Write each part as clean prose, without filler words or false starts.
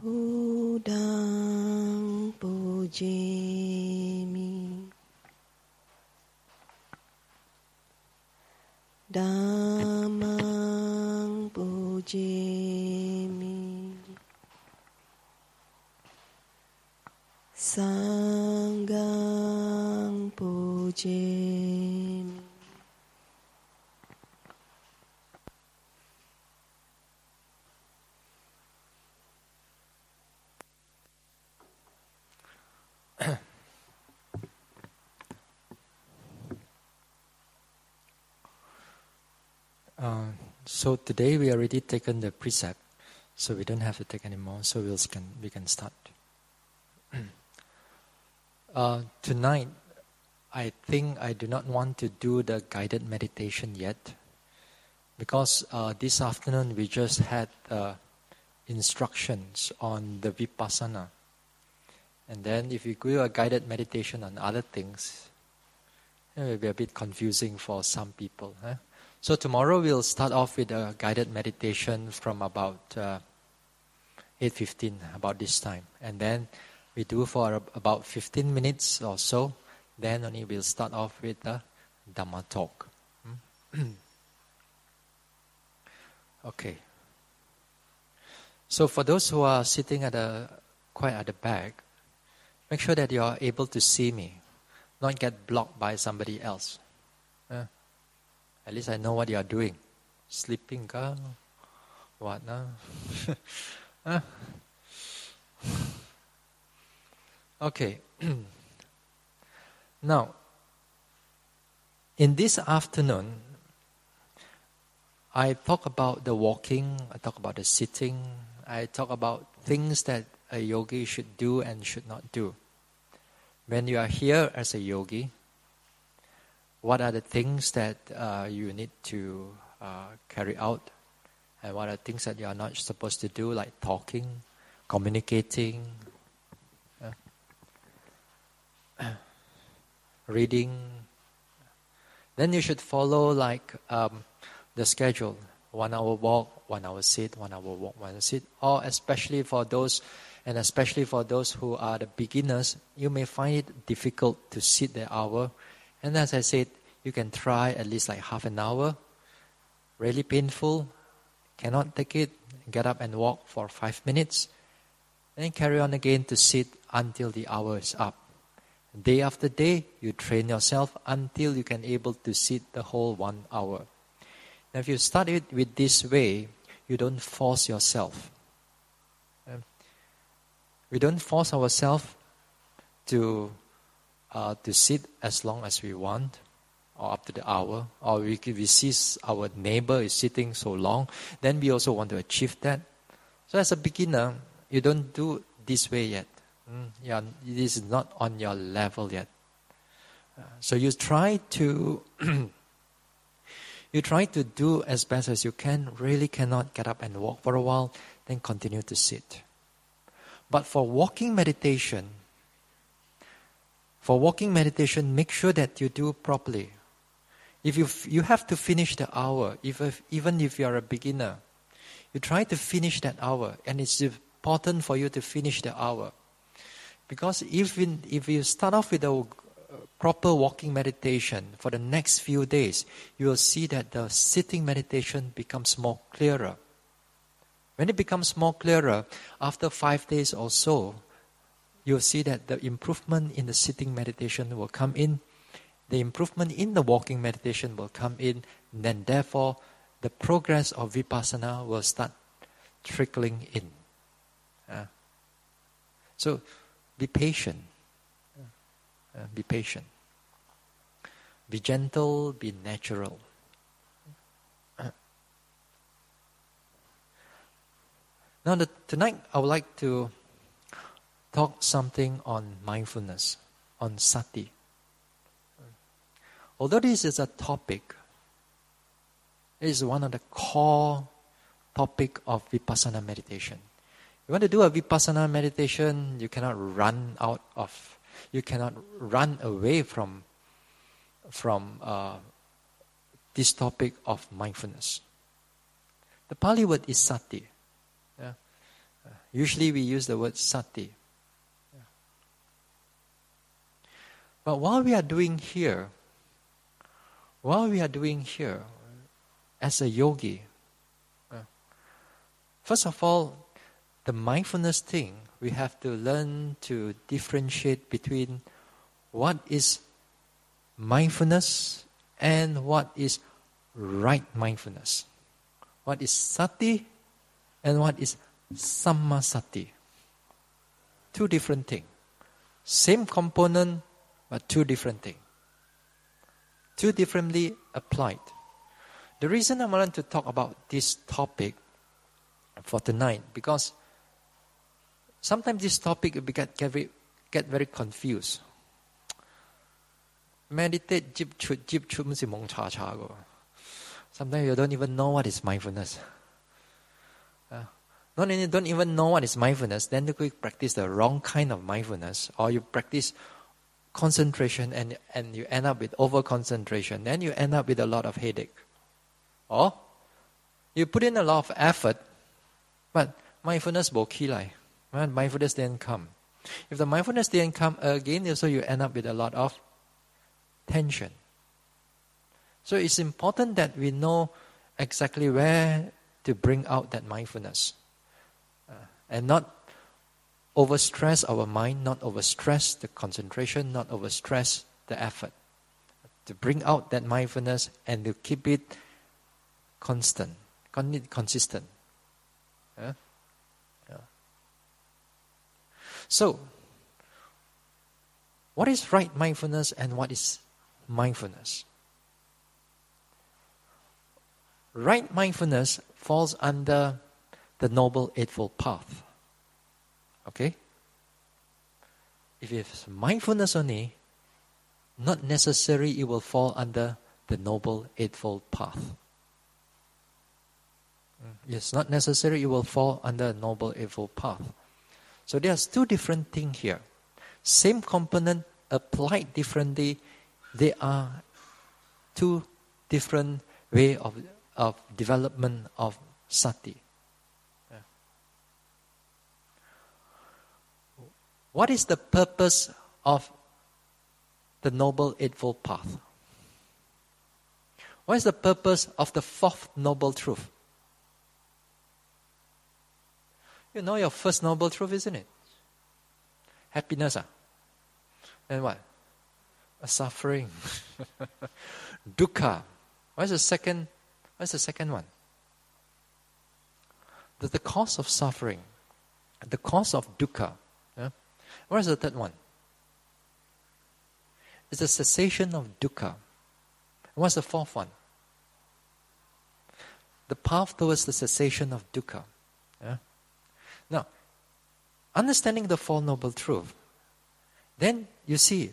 Buddhaṃ pujami, Dhammāṃ pujami, Sanghaṃ pujami. So today we already taken the precept, so we don't have to take any more. So we can start. Tonight, I think I do not want to do the guided meditation yet, because this afternoon we just had instructions on the vipassana, and then if you do a guided meditation on other things, it will be a bit confusing for some people. So tomorrow we'll start off with a guided meditation from about 8:15, about this time. And then we do for about 15 minutes or so. Then only we'll start off with the Dhamma talk. Okay. So for those who are sitting quite at the back, make sure that you are able to see me, not get blocked by somebody else. At least I know what you are doing. Sleeping ka? What na? Okay. Now, in this afternoon, I talk about the walking, I talk about the sitting, I talk about things that a yogi should do and should not do. When you are here as a yogi, what are the things that you need to carry out, and what are things that you are not supposed to do, like talking, communicating, reading. Then you should follow like the schedule: 1 hour walk, 1 hour sit, 1 hour walk, 1 hour sit. Or especially for those who are the beginners, you may find it difficult to sit the hour. And as I said, you can try at least like half an hour. Really painful, cannot take it, get up and walk for 5 minutes. Then carry on again to sit until the hour is up. Day after day, you train yourself until you can able to sit the whole 1 hour. Now if you start it with this way, you don't force yourself. We don't force ourselves to sit as long as we want, or up to the hour, or we see our neighbor is sitting so long, then we also want to achieve that. So as a beginner, you don't do this way yet. This is not on your level yet. So you try to do as best as you can. Really cannot get up and walk for a while, then continue to sit. But for walking meditation, make sure that you do properly. If you have to finish the hour, even if you are a beginner, you try to finish that hour, and it's important for you to finish the hour. Because if you start off with a proper walking meditation for the next few days, you will see that the sitting meditation becomes more clearer. When it becomes more clearer, after 5 days or so, you'll see that the improvement in the sitting meditation will come in, the improvement in the walking meditation will come in, and then therefore the progress of vipassana will start trickling in. So be patient. Be patient. Be gentle, be natural. Now, tonight I would like to talk something on mindfulness, on sati. Although this is a topic, it is one of the core topic of vipassana meditation. You want to do a vipassana meditation, you cannot run away from this topic of mindfulness. The Pali word is sati. Usually we use the word sati. But what we are doing here, as a yogi, first of all, the mindfulness thing, we have to learn to differentiate between what is mindfulness and what is right mindfulness. What is sati and what is sammasati. Two different things. Same component, but two different things. Two differently applied. The reason I want to talk about this topic for tonight, because sometimes this topic will get very confused. Meditate, jip chut, mesti mong cha cha go. Sometimes you don't even know what is mindfulness. Not only don't even know what is mindfulness, then you practice the wrong kind of mindfulness, or you practice concentration and you end up with over-concentration. Then you end up with a lot of headache. Or you put in a lot of effort, but mindfulness bo ki lai. Mindfulness didn't come. If the mindfulness didn't come again, so you end up with a lot of tension. So it's important that we know exactly where to bring out that mindfulness. And not overstress our mind, not overstress the concentration, not overstress the effort. To bring out that mindfulness and to keep it consistent. So, what is right mindfulness and what is mindfulness? Right mindfulness falls under the Noble Eightfold Path. Okay? If it's mindfulness only, not necessarily it will fall under the Noble Eightfold Path. It's not necessary it will fall under the Noble Eightfold Path. So there's two different things here. Same component applied differently. They are two different ways of development of sati. What is the purpose of the Noble Eightfold Path? What is the purpose of the fourth noble truth? You know your first noble truth, isn't it? Happiness. And what? A suffering. Dukkha. What's the second one? The cause of suffering. The cause of dukkha. Yeah? What is the third one? It's the cessation of dukkha. What's the fourth one? The path towards the cessation of dukkha. Yeah? Now, understanding the Four Noble Truths, then you see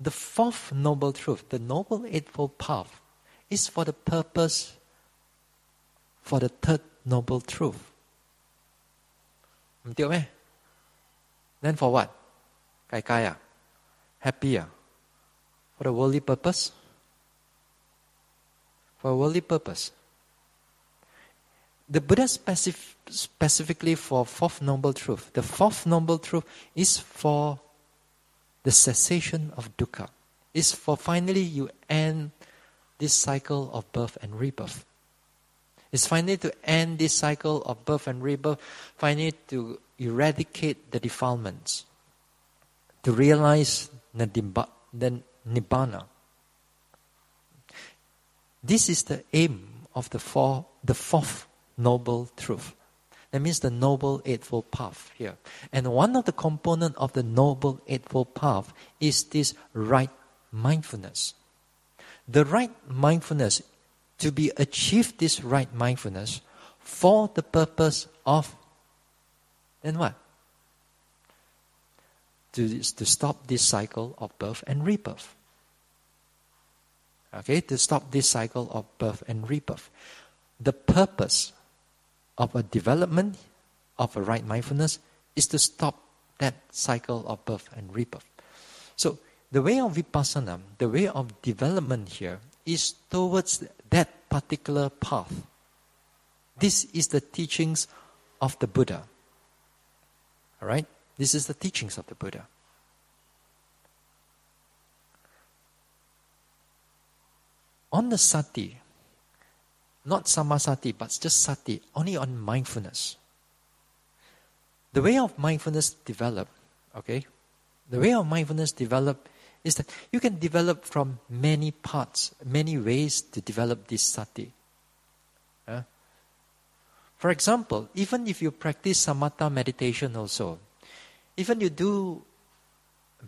the fourth noble truth, the Noble Eightfold Path, is for the purpose for the third noble truth. Then for what? Kai happy for the worldly purpose? For a worldly purpose. The Buddha specifically for fourth noble truth. The fourth noble truth is for the cessation of dukkha. Is for finally you end this cycle of birth and rebirth. It's finally to end this cycle of birth and rebirth, finally to eradicate the defilements, to realize the nibbana. This is the aim of the fourth noble truth. That means the Noble Eightfold Path here. And one of the components of the Noble Eightfold Path is this right mindfulness. The right mindfulness, to be achieved this right mindfulness for the purpose of, then what? To stop this cycle of birth and rebirth. Okay, to stop this cycle of birth and rebirth. The purpose of a development of a right mindfulness is to stop that cycle of birth and rebirth. So, the way of vipassana, the way of development here is towards that particular path. This is the teachings of the Buddha. All right? This is the teachings of the Buddha. On the sati, not samasati, but just sati, only on mindfulness. The way of mindfulness develop, okay? The way of mindfulness develop is that you can develop from many parts, many ways to develop this sati. For example, even if you practice samatha meditation also, even you do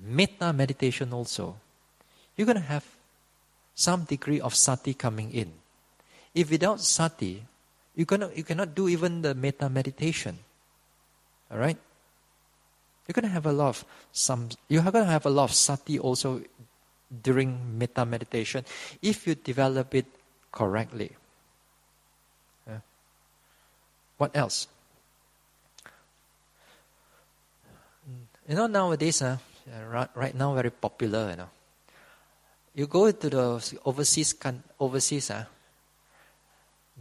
metta meditation also, you're going to have some degree of sati coming in. If without sati, you cannot do even the metta meditation. All right? You're going to have a lot of sati also during metta meditation if you develop it correctly. What else? Nowadays, right now very popular, You go to the overseas,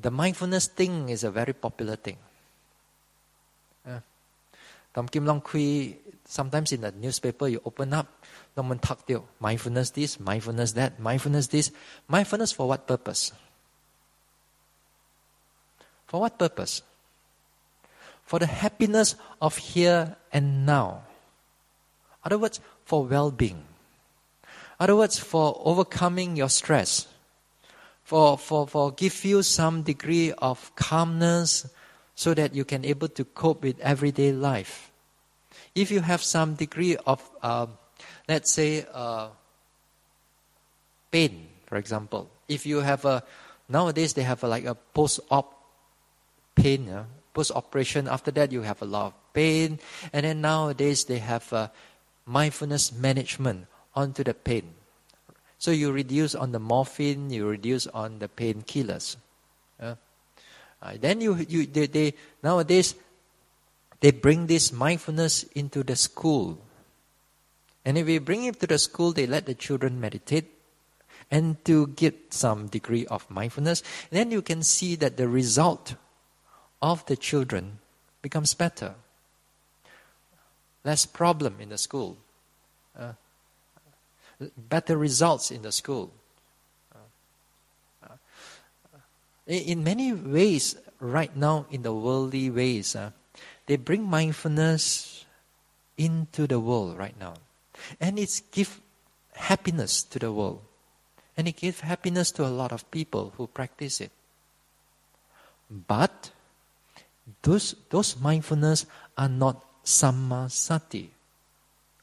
the mindfulness thing is a very popular thing. Tam Kim Long Kui, sometimes in the newspaper you open up, mindfulness this, mindfulness that, mindfulness this. Mindfulness for what purpose? For what purpose? For the happiness of here and now. In other words, for well-being. In other words, for overcoming your stress. For give you some degree of calmness so that you can able to cope with everyday life. If you have some degree of, let's say, pain, for example. If you have nowadays they have like a post-op pain, post-operation. After that you have a lot of pain. And then nowadays they have mindfulness management onto the pain. So you reduce on the morphine, you reduce on the painkillers. Then they nowadays they bring this mindfulness into the school. And if we bring it to the school, they let the children meditate and to get some degree of mindfulness. And then you can see that the result of the children becomes better. Less problem in the school. Better results in the school. In many ways, right now in the worldly ways, they bring mindfulness into the world right now. And it gives happiness to the world. And it gives happiness to a lot of people who practice it. But those mindfulness are not sammasati.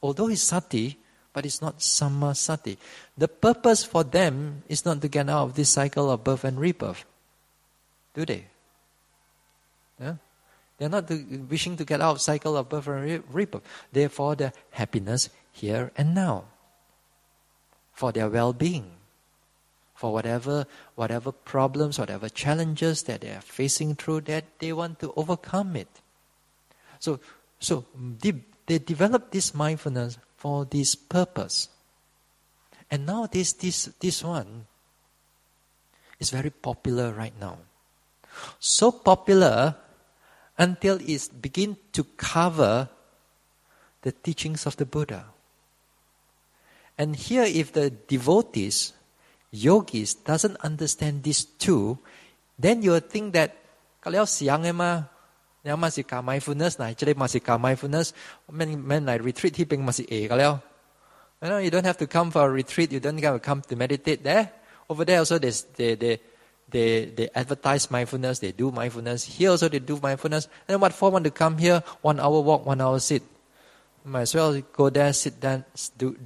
Although it's sati, but it's not sammasati. The purpose for them is not to get out of this cycle of birth and rebirth. Do they? Yeah? They're not wishing to get out of cycle of birth and rebirth. They're for the happiness here and now. For their well-being. For whatever problems, whatever challenges that they are facing through, that they want to overcome it. So they develop this mindfulness for this purpose. And now this one is very popular right now. So popular until it begins to cover the teachings of the Buddha. And here, if the devotees, yogis, doesn't understand this too, then you will think that kalau siang ema, yang masih ka mindfulness, na actually masih ka mindfulness, men like retreat hiping masih kalau. You don't have to come for a retreat, you don't have to come to meditate there. Over there also they advertise mindfulness, they do mindfulness. Here also they do mindfulness. And what for want to come here? 1 hour walk, 1 hour sit. Might as well go there, sit down, do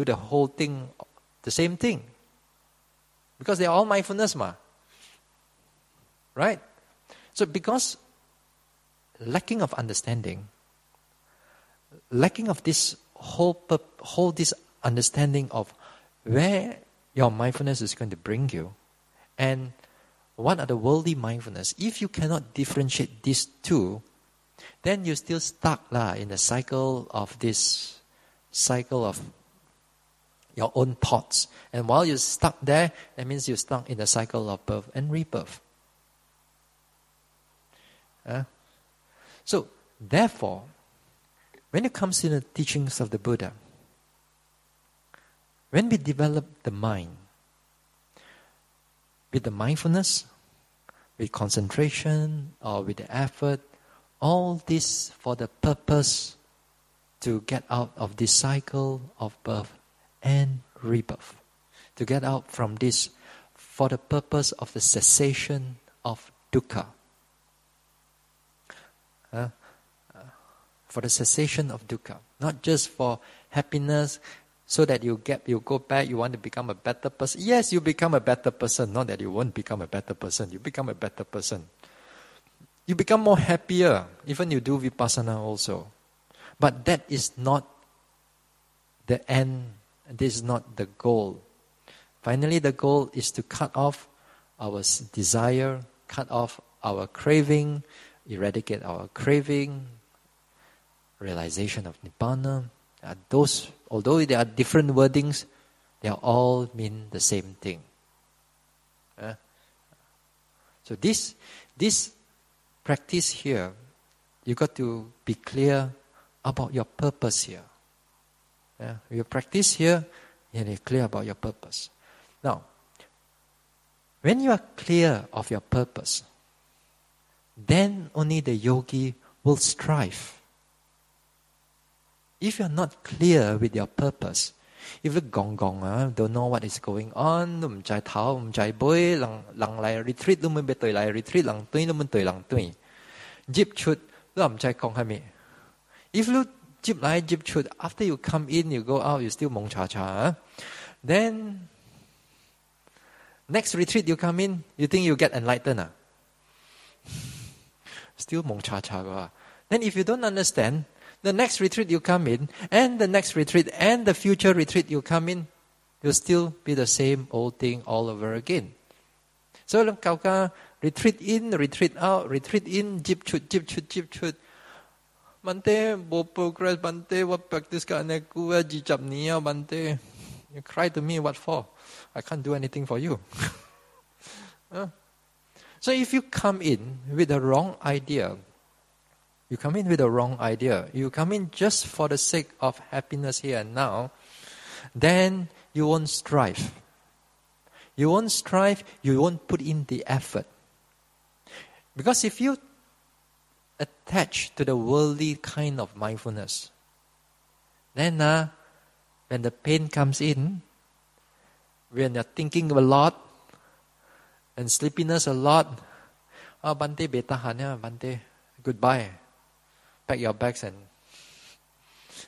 the whole thing, the same thing. Because they are all mindfulness, right? So because lacking of understanding, lacking of this whole this understanding of where your mindfulness is going to bring you, and what are the worldly mindfulness. If you cannot differentiate these two, then you're still stuck in the cycle of your own thoughts. And while you're stuck there, that means you're stuck in the cycle of birth and rebirth. So, therefore, when it comes to the teachings of the Buddha, when we develop the mind with the mindfulness, with concentration, or with the effort, all this for the purpose to get out of this cycle of birth and rebirth, to get out from this for the purpose of the cessation of dukkha. For the cessation of dukkha, not just for happiness, so that you go back, you want to become a better person. Yes, you become a better person, not that you won't become a better person. You become a better person. You become more happier, even you do vipassana also. But that is not the end, this is not the goal. Finally, the goal is to cut off our desire, cut off our craving, eradicate our craving, realization of Nibbana. Those, although there are different wordings, they all mean the same thing. So this practice here, you got to be clear about your purpose here. You practice here, you're clear about your purpose. Now, when you are clear of your purpose, then only the yogi will strive. If you're not clear with your purpose, if you don't know what is going on, retreat if you jip chut, after you come in, you go out, you still mong cha cha. Then next retreat you come in, you think you get enlightened. Still mong cha cha. Then if you don't understand, the next retreat you come in, and the next retreat, and the future retreat you come in, you'll still be the same old thing all over again. So, retreat in, retreat out, retreat in, jip chut. Bhante, bo progress, Bhante, what practice ka anekuwa, jijap niya, Bhante. You cry to me, what for? I can't do anything for you. So if you come in with the wrong idea, you come in just for the sake of happiness here and now, then you won't strive. You won't put in the effort. Because if you attach to the worldly kind of mindfulness, then when the pain comes in, when you're thinking a lot, and sleepiness a lot, Bhante, betahan ya, Bhante, goodbye. Pack your bags and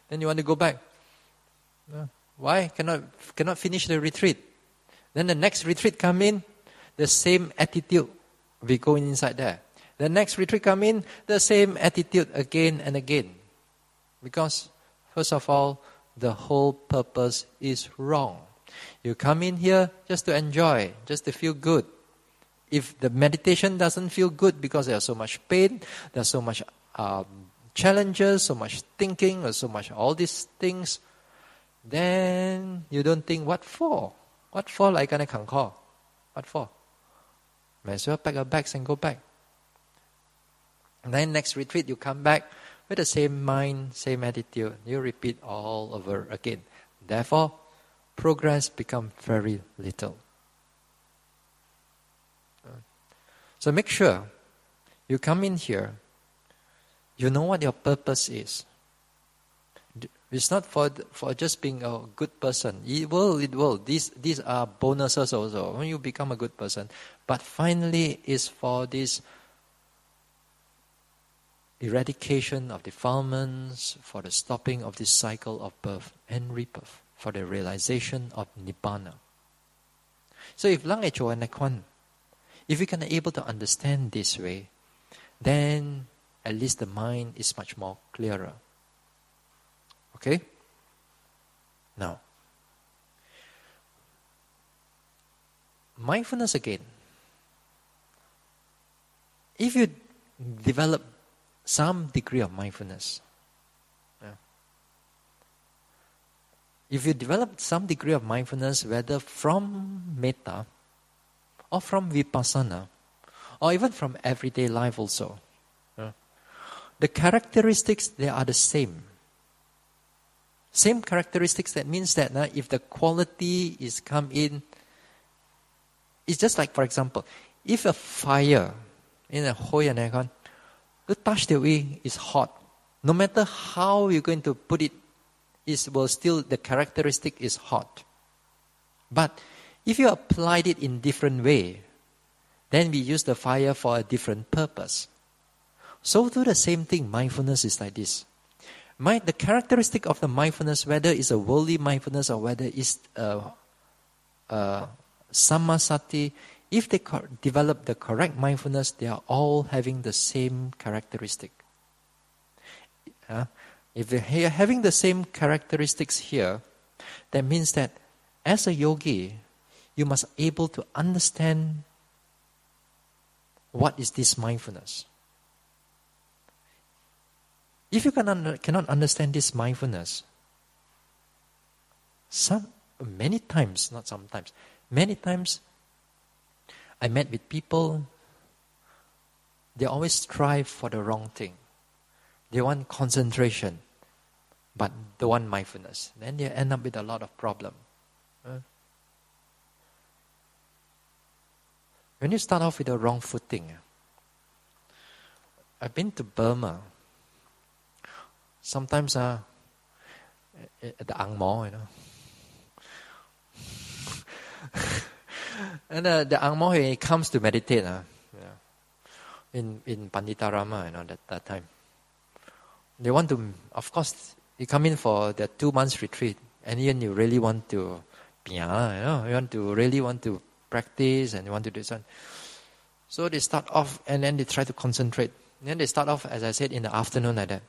then you want to go back. Why? Cannot finish the retreat. Then the next retreat come in, the same attitude we go inside there. The next retreat come in, the same attitude again and again. Because, first of all, the whole purpose is wrong. You come in here just to enjoy, just to feel good. If the meditation doesn't feel good because there's so much pain, there's so much challenges, so much thinking, or so much all these things, then you don't think, what for? What for? Like an call. What for? May as well pack your bags and go back. And then next retreat, you come back with the same mind, same attitude. You repeat all over again. Therefore, progress becomes very little. So make sure you come in here, you know what your purpose is. It's not for just being a good person. It will. These are bonuses also when you become a good person. But finally, it's for this eradication of defilements, for the stopping of this cycle of birth and rebirth, for the realization of Nibbana. So if lang echo and nekwan, if we can able to understand this way, then at least the mind is much more clearer. Okay? Now, mindfulness again. If you develop some degree of mindfulness, if you develop some degree of mindfulness, whether from metta, or from vipassana, or even from everyday life also, the characteristics, they are the same. Same characteristics, that means that if the quality is come in, it's just like, for example, if a fire in a hoi and aircon, you touch the way is hot. No matter how you're going to put it, the characteristic is hot. But if you applied it in different way, then we use the fire for a different purpose. So do the same thing. Mindfulness is like this. The characteristic of the mindfulness, whether it's a worldly mindfulness or whether it's sammasati, if they develop the correct mindfulness, they are all having the same characteristic. If they are having the same characteristics here, that means that as a yogi, you must be able to understand what is this mindfulness. If you cannot understand this mindfulness, many times I met with people, they always strive for the wrong thing. They want concentration, but they want mindfulness. Then they end up with a lot of problem. When you start off with the wrong footing, I've been to Burma. Sometimes at the Ang Mo, and the Ang Mo, he comes to meditate in Panditarama, that time. They want to, of course, you come in for the 2 months retreat, and then you really want to, you really want to practice and you want to do something. So they start off and then they try to concentrate. Then they start off, as I said, in the afternoon like that.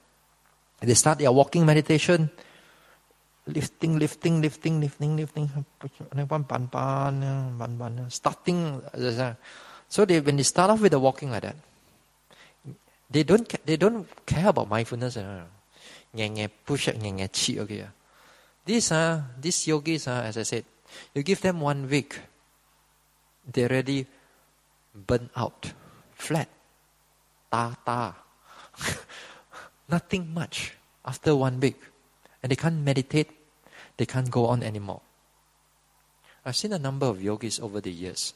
They start their walking meditation, lifting. Starting. So when they start off with the walking like that, they don't care about mindfulness. Push up, okay. These yogis, as I said, you give them 1 week, they already burn out, flat, nothing much after 1 week. And they can't meditate, they can't go on anymore. I've seen a number of yogis over the years.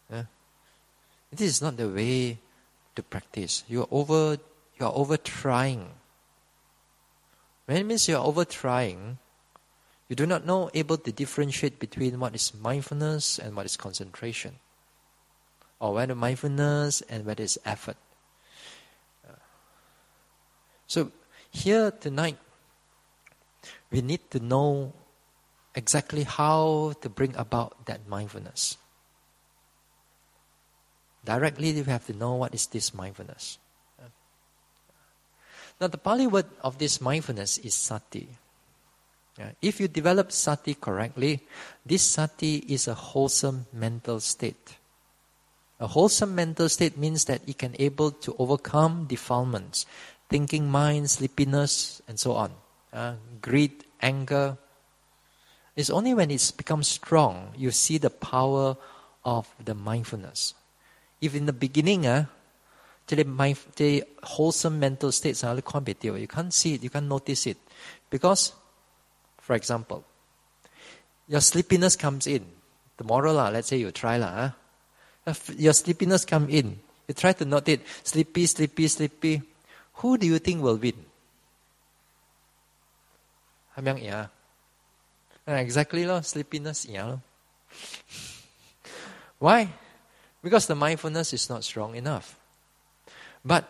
This is not the way to practice. You are over trying. When it means you are over trying, you do not know able to differentiate between what is mindfulness and what is concentration, or whether mindfulness and whether it's effort. So here tonight, we need to know exactly how to bring about that mindfulness. Directly, we have to know what is this mindfulness. Now, the Pali word of this mindfulness is sati. If you develop sati correctly, this sati is a wholesome mental state. A wholesome mental state means that it can able to overcome defilements, thinking mind, sleepiness, and so on. Greed, anger. It's only when it's become strong, you see the power of the mindfulness. If in the beginning, the wholesome mental states are you can't see it, you can't notice it. Because, for example, your sleepiness comes in. Tomorrow, let's say you try. Your sleepiness comes in. You try to note it. Sleepy. Who do you think will win? Exactly, sleepiness. Why? Because the mindfulness is not strong enough. But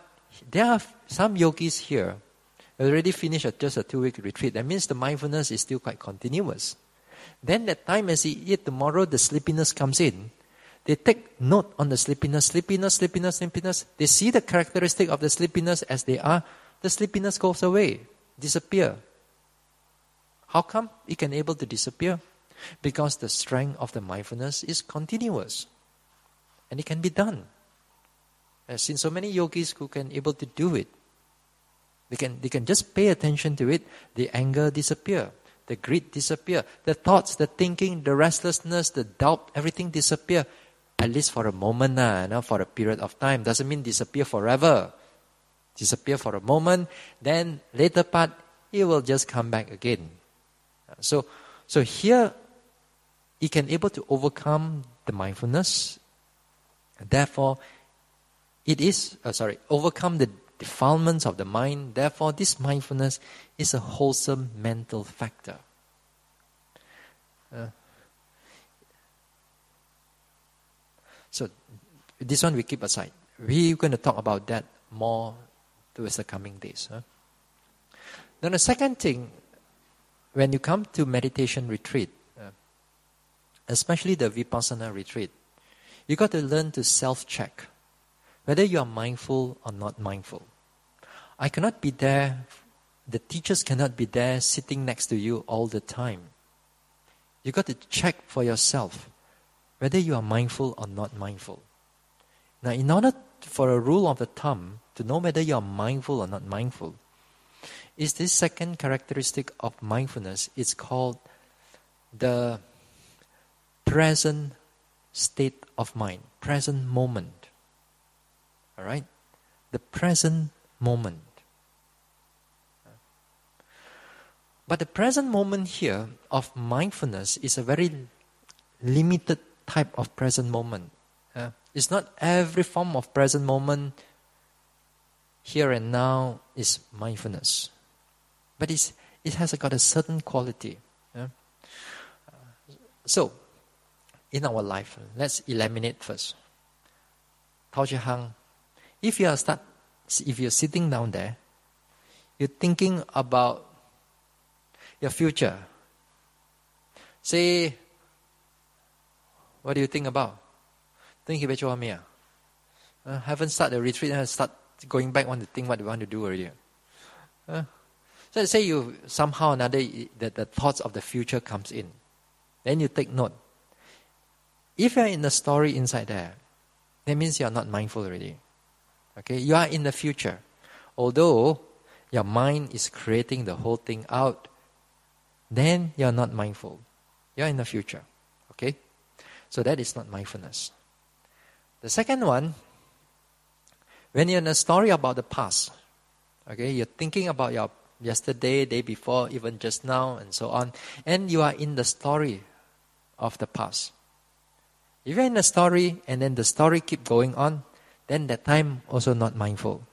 there are some yogis here already finished just a 2-week retreat. That means the mindfulness is still quite continuous. Then that time as he eat tomorrow, the sleepiness comes in. They take note on the sleepiness. They see the characteristic of the sleepiness as they are. The sleepiness goes away, disappear. How come it can able to disappear? Because the strength of the mindfulness is continuous. And it can be done. I've seen so many yogis who can able to do it. They can just pay attention to it. The anger disappear. The greed disappear. The thoughts, the thinking, the restlessness, the doubt, everything disappear. At least for a moment, for a period of time. Doesn't mean disappear forever. Disappear for a moment. Then later part, it will just come back again. So here, you can able to overcome the mindfulness. Therefore, overcome the defilements of the mind. Therefore, this mindfulness is a wholesome mental factor. So, this one we keep aside. We're going to talk about that more towards the coming days. Then the second thing, when you come to meditation retreat, especially the Vipassana retreat, you got to learn to self-check whether you are mindful or not mindful. I cannot be there, the teachers cannot be there sitting next to you all the time. You got to check for yourself whether you are mindful or not mindful. Now, in order for a rule of the thumb to know whether you are mindful or not mindful, is this second characteristic of mindfulness. It's called the present state of mind, present moment. All right? The present moment. But the present moment here of mindfulness is a very limited type of present moment. It's not every form of present moment here and now is mindfulness. But it has got a certain quality. So, in our life, let's eliminate first. Tao Chi Hang, if you're sitting down there, you're thinking about your future. Say, what do you think about? Think about me. Haven't started the retreat and start going back, want to think what you want to do already. So let's say you somehow or another the thoughts of the future comes in. Then you take note. If you're in the story inside there, that means you're not mindful already. Okay, you are in the future. Although your mind is creating the whole thing out, then you're not mindful. You're in the future. Okay? So that is not mindfulness. The second one, when you're in a story about the past, okay, you're thinking about your yesterday, day before, even just now, and so on, and you are in the story of the past. If you're in a story and then the story keep going on, then that time also not mindful.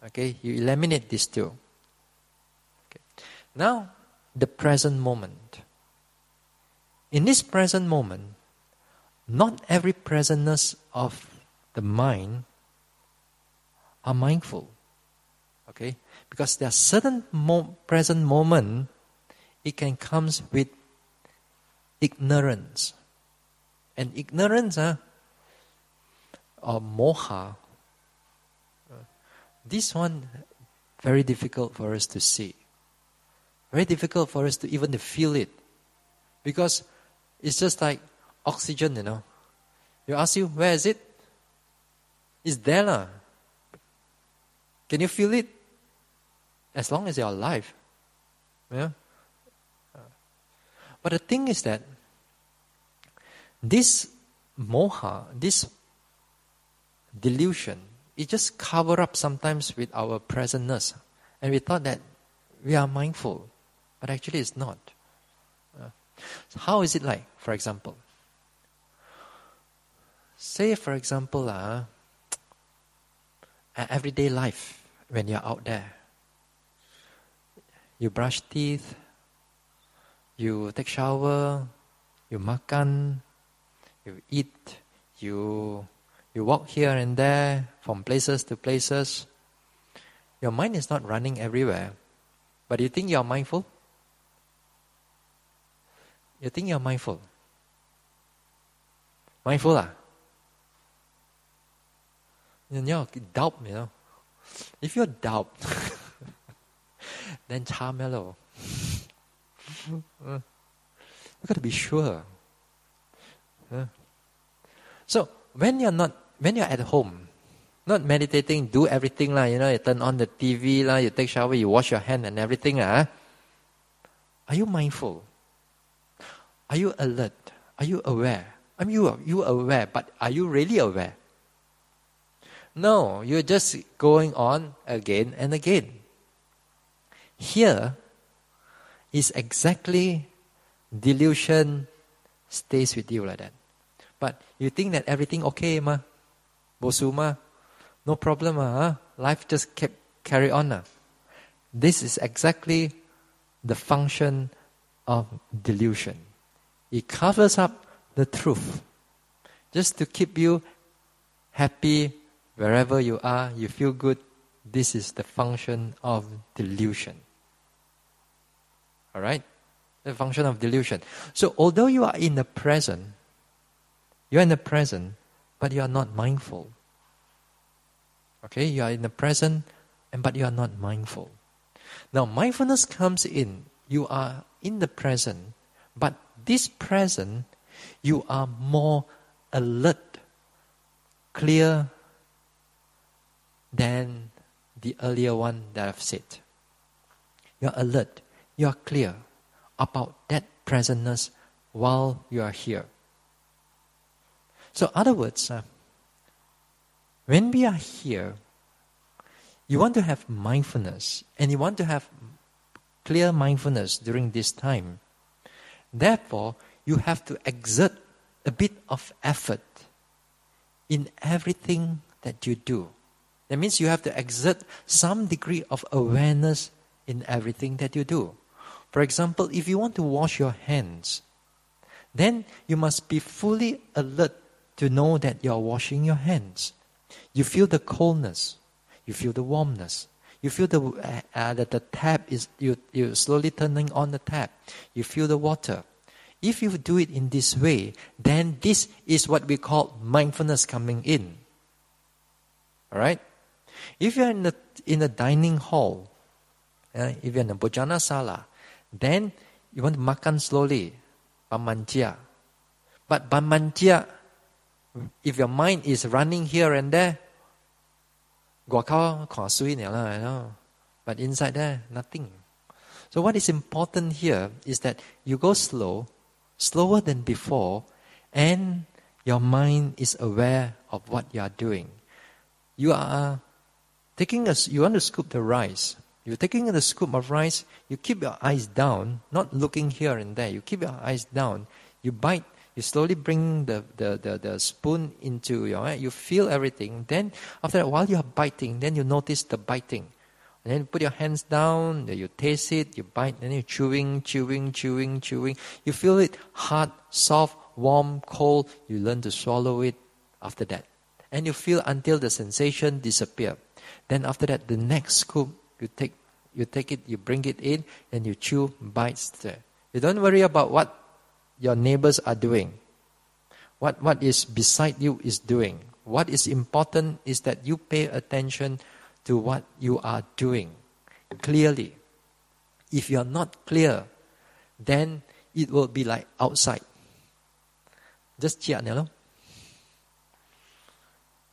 Okay, you eliminate these two. Okay. Now, the present moment. In this present moment, not every presentness of the mind are mindful. Okay? Because there are certain present moment, it can come with ignorance. And ignorance, or moha, this one, very difficult for us to see. Very difficult for us to even to feel it. Because it's just like oxygen, You ask you, where is it? It's there, lah. Can you feel it? As long as you're alive. Yeah? But the thing is that this moha, this delusion, it just cover up sometimes with our presentness. And we thought that we are mindful. But actually it's not. So how is it like, for example? Say, for example, everyday life, when you're out there. You brush teeth, you take shower, you makan, you eat, you walk here and there, from places to places. Your mind is not running everywhere. But you think you're mindful? You think you're mindful? Mindful, lah? You doubt, If you doubt, then cha mellow. You got to be sure. So when you're at home, not meditating, do everything lah. You turn on the TV lah, you take shower, you wash your hand and everything lah. Are you mindful? Are you alert? Are you aware? You aware, but are you really aware? No, you're just going on again and again. Here, is exactly delusion stays with you like that. But you think that everything okay ma, bosu ma, no problem ma, life just kept carry on ma. This is exactly the function of delusion. It covers up the truth, just to keep you happy wherever you are. You feel good. This is the function of delusion. All right, the function of delusion. So although you are in the present, but you are not mindful. Okay, you are in the present, but you are not mindful. Now, mindfulness comes in. You are in the present, but this present, you are more alert, clear than the earlier one that I've said. You are alert, you are clear about that presentness while you are here. So, in other words, when we are here, you want to have mindfulness, and you want to have clear mindfulness during this time. Therefore, you have to exert a bit of effort in everything that you do. That means you have to exert some degree of awareness in everything that you do. For example, if you want to wash your hands, then you must be fully alert to know that you are washing your hands. You feel the coldness. You feel the warmness. You feel that the tap is, you slowly turning on the tap. You feel the water. If you do it in this way, then this is what we call mindfulness coming in. All right? If you're in a dining hall, if you're in a bojana sala, then you want to makan slowly, pamanjia. But pamanjia, if your mind is running here and there, but inside there, nothing. So what is important here is that you go slower than before, and your mind is aware of what you are doing. You are you want to scoop the rice. You're taking the scoop of rice, you keep your eyes down, not looking here and there. You keep your eyes down, you bite, you slowly bring the spoon into your, you feel everything. Then after that, while you are biting, then you notice the biting. And then you put your hands down, you taste it, you bite, then you're chewing. You feel it hard, soft, warm, cold. You learn to swallow it after that. And you feel until the sensation disappears. Then after that, the next scoop, you take it, you bring it in, and you chew, bites there. You don't worry about what your neighbors are doing. What is beside you is doing. What is important is that you pay attention to what you are doing clearly. If you are not clear, then it will be like outside. Just check, no?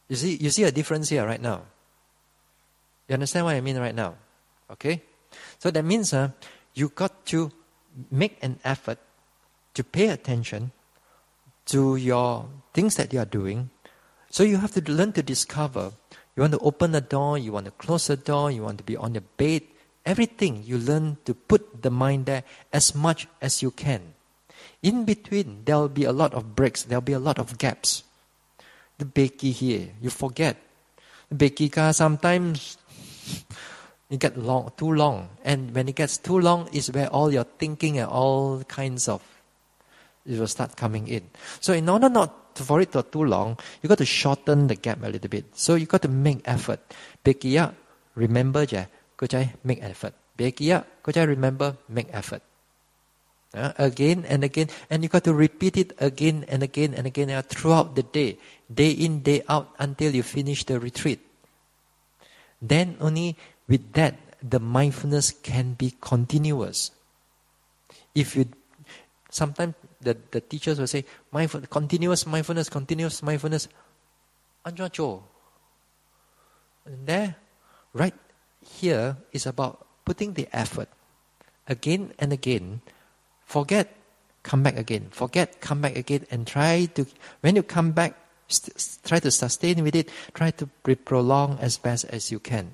You see a difference here right now. You understand what I mean right now? Okay? So that means you got to make an effort to pay attention to your things that you are doing. So you have to learn to discover. You want to open the door, you want to close the door, you want to be on the bed. Everything you learn to put the mind there as much as you can. In between, there will be a lot of breaks. There will be a lot of gaps. The Becky here, you forget. The Becky car sometimes it gets too long. And when it gets too long is where all your thinking and all kinds of it will start coming in. So in order for it to too long, you got to shorten the gap a little bit. So you got to make effort. Becky ya, remember je, ko jai make effort. Becky ya, ko jai remember, make effort. Again and again, and you got to repeat it again and again and again throughout the day in, day out, until you finish the retreat. Then only with that, the mindfulness can be continuous. If you, sometimes the teachers will say, continuous mindfulness. Anjo. And there, right here is about putting the effort again and again. Forget, come back again. Forget, come back again. And try to, when you come back, try to sustain with it. Try to prolong as best as you can.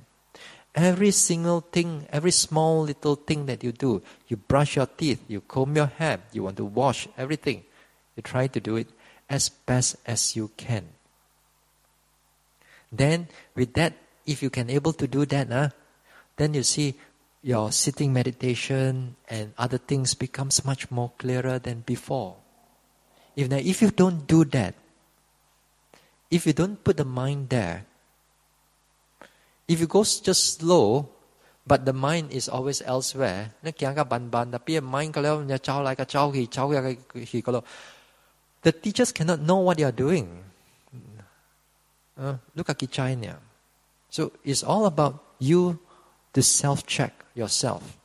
Every single thing, every small little thing that you do, you brush your teeth, you comb your hair, you want to wash everything. You try to do it as best as you can. Then with that, if you can able to do that, then you see your sitting meditation and other things becomes much more clearer than before. If you don't do that, if you don't put the mind there, if you go just slow, but the mind is always elsewhere, the teachers cannot know what you are doing. Look at China. So it's all about you to self-check yourself.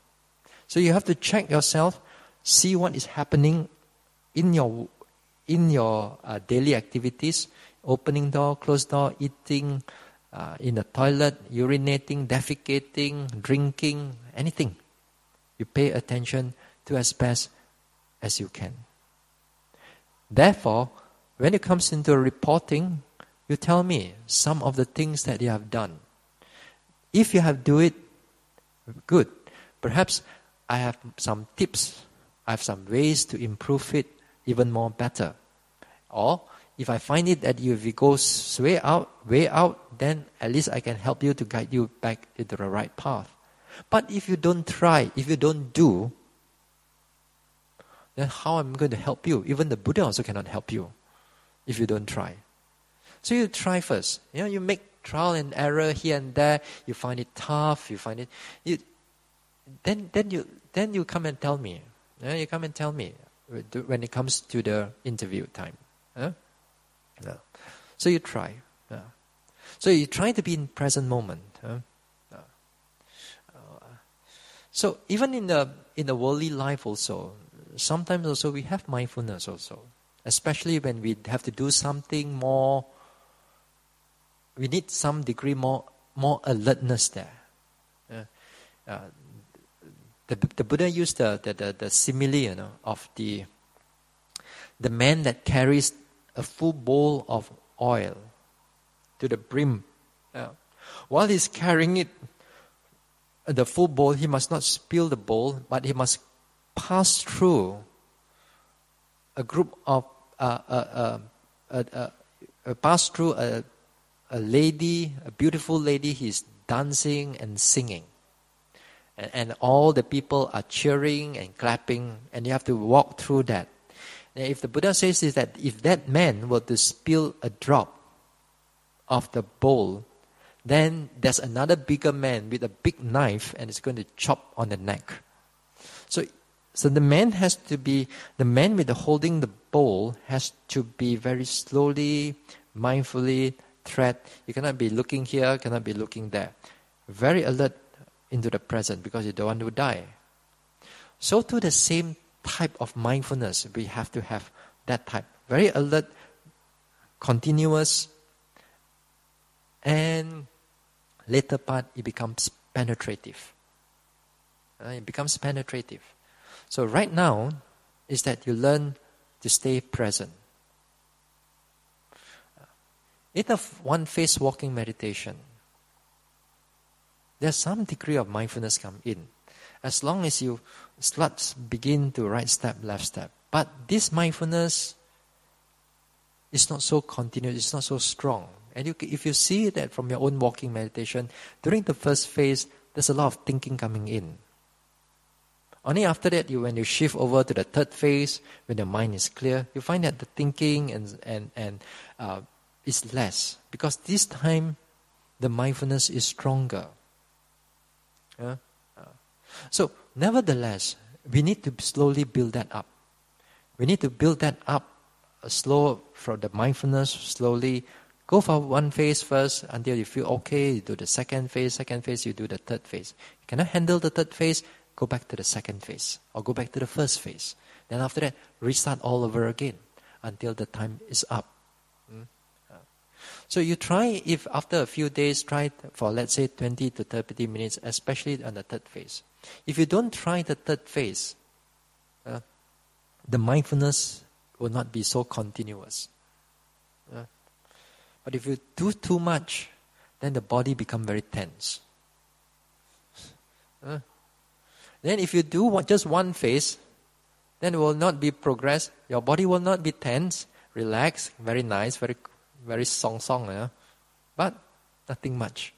So you have to check yourself, see what is happening in your daily activities, opening door, closed door, eating, in the toilet, urinating, defecating, drinking, anything. You pay attention to as best as you can. Therefore, when it comes into reporting, you tell me some of the things that you have done. If you have do it, good. Perhaps I have some tips. I have some ways to improve it even more better. Or if I find it that if it goes way out, then at least I can help you to guide you back into the right path. But if you don't try, if you don't do, then how am I going to help you? Even the Buddha also cannot help you if you don't try. So you try first. You make trial and error here and there. You find it tough. You find it. Then you come and tell me. You come and tell me when it comes to the interview time. So you try. So you try to be in present moment. So even in the worldly life also, sometimes also we have mindfulness also. Especially when we have to do something more, we need some degree more alertness there. The Buddha used the simile, of the man that carries a full bowl of oil to the brim. While he's carrying it, the full bowl, he must not spill the bowl, but he must pass through a group of pass through a lady, a beautiful lady. He's dancing and singing, and all the people are cheering and clapping, and you have to walk through that. And if the Buddha says is that if that man were to spill a drop of the bowl, then there's another bigger man with a big knife and it's going to chop on the neck. So the man has to be, the man with the holding the bowl has to be very slowly, mindfully tread. You cannot be looking here, cannot be looking there. Very alert into the present because you don't want to die. So to the same type of mindfulness, we have to have that type. Very alert, continuous, and later part it becomes penetrative. It becomes penetrative. So right now is that you learn to stay present. In a one-phase walking meditation, there's some degree of mindfulness come in. As long as you begin to right step, left step. But this mindfulness is not so continuous, it's not so strong. And if you see that from your own walking meditation, during the first phase, there's a lot of thinking coming in. Only after that, when you shift over to the third phase, when your mind is clear, you find that the thinking is less. Because this time, the mindfulness is stronger. So, nevertheless, we need to slowly build that up. We need to build that up slow from the mindfulness, slowly. Go for one phase first until you feel okay. You do the second phase, you do the third phase. You cannot handle the third phase, go back to the second phase or go back to the first phase. Then after that, restart all over again until the time is up. So you try, if after a few days, try for let's say 20 to 30 minutes, especially on the third phase. If you don't try the third phase, the mindfulness will not be so continuous. But if you do too much, then the body becomes very tense. Then if you do just one phase, then it will not be progress. Your body will not be tense, relaxed, very nice, very song, but nothing much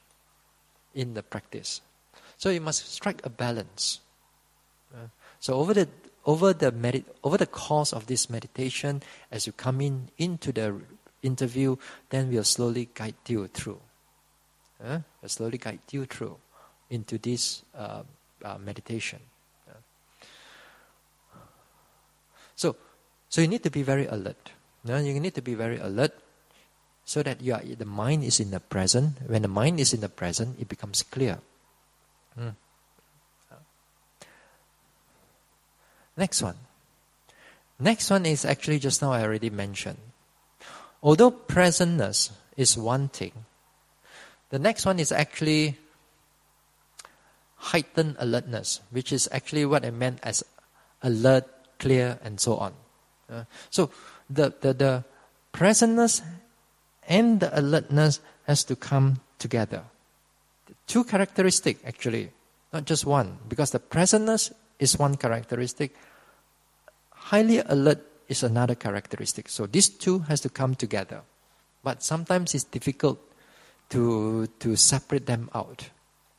in the practice. So you must strike a balance. So over the course of this meditation, as you come into the interview, then we'll slowly guide you through. We'll slowly guide you through into this meditation. So you need to be very alert. You need to be very alert so that the mind is in the present. When the mind is in the present, it becomes clear. Next one. Next one is actually just now I already mentioned. Although presentness is one thing, the next one is actually heightened alertness, which is actually what I meant as alert, clear, and so on. So the presentness and the alertness has to come together. Two characteristics actually, not just one, because the presentness is one characteristic. Highly alert is another characteristic. So these two has to come together. But sometimes it's difficult to separate them out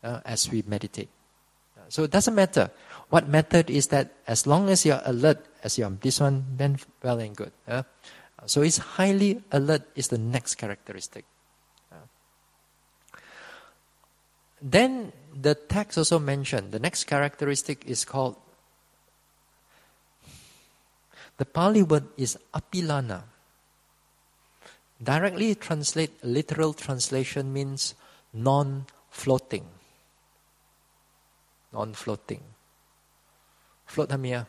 as we meditate. So it doesn't matter. What mattered is that as long as you're alert, as you're this one, then well and good. So it's highly alert is the next characteristic. Then the text also mentioned, the next characteristic is called, the Pali word is apilana. Directly literal translation means non-floating. Non-floating. Float hamia.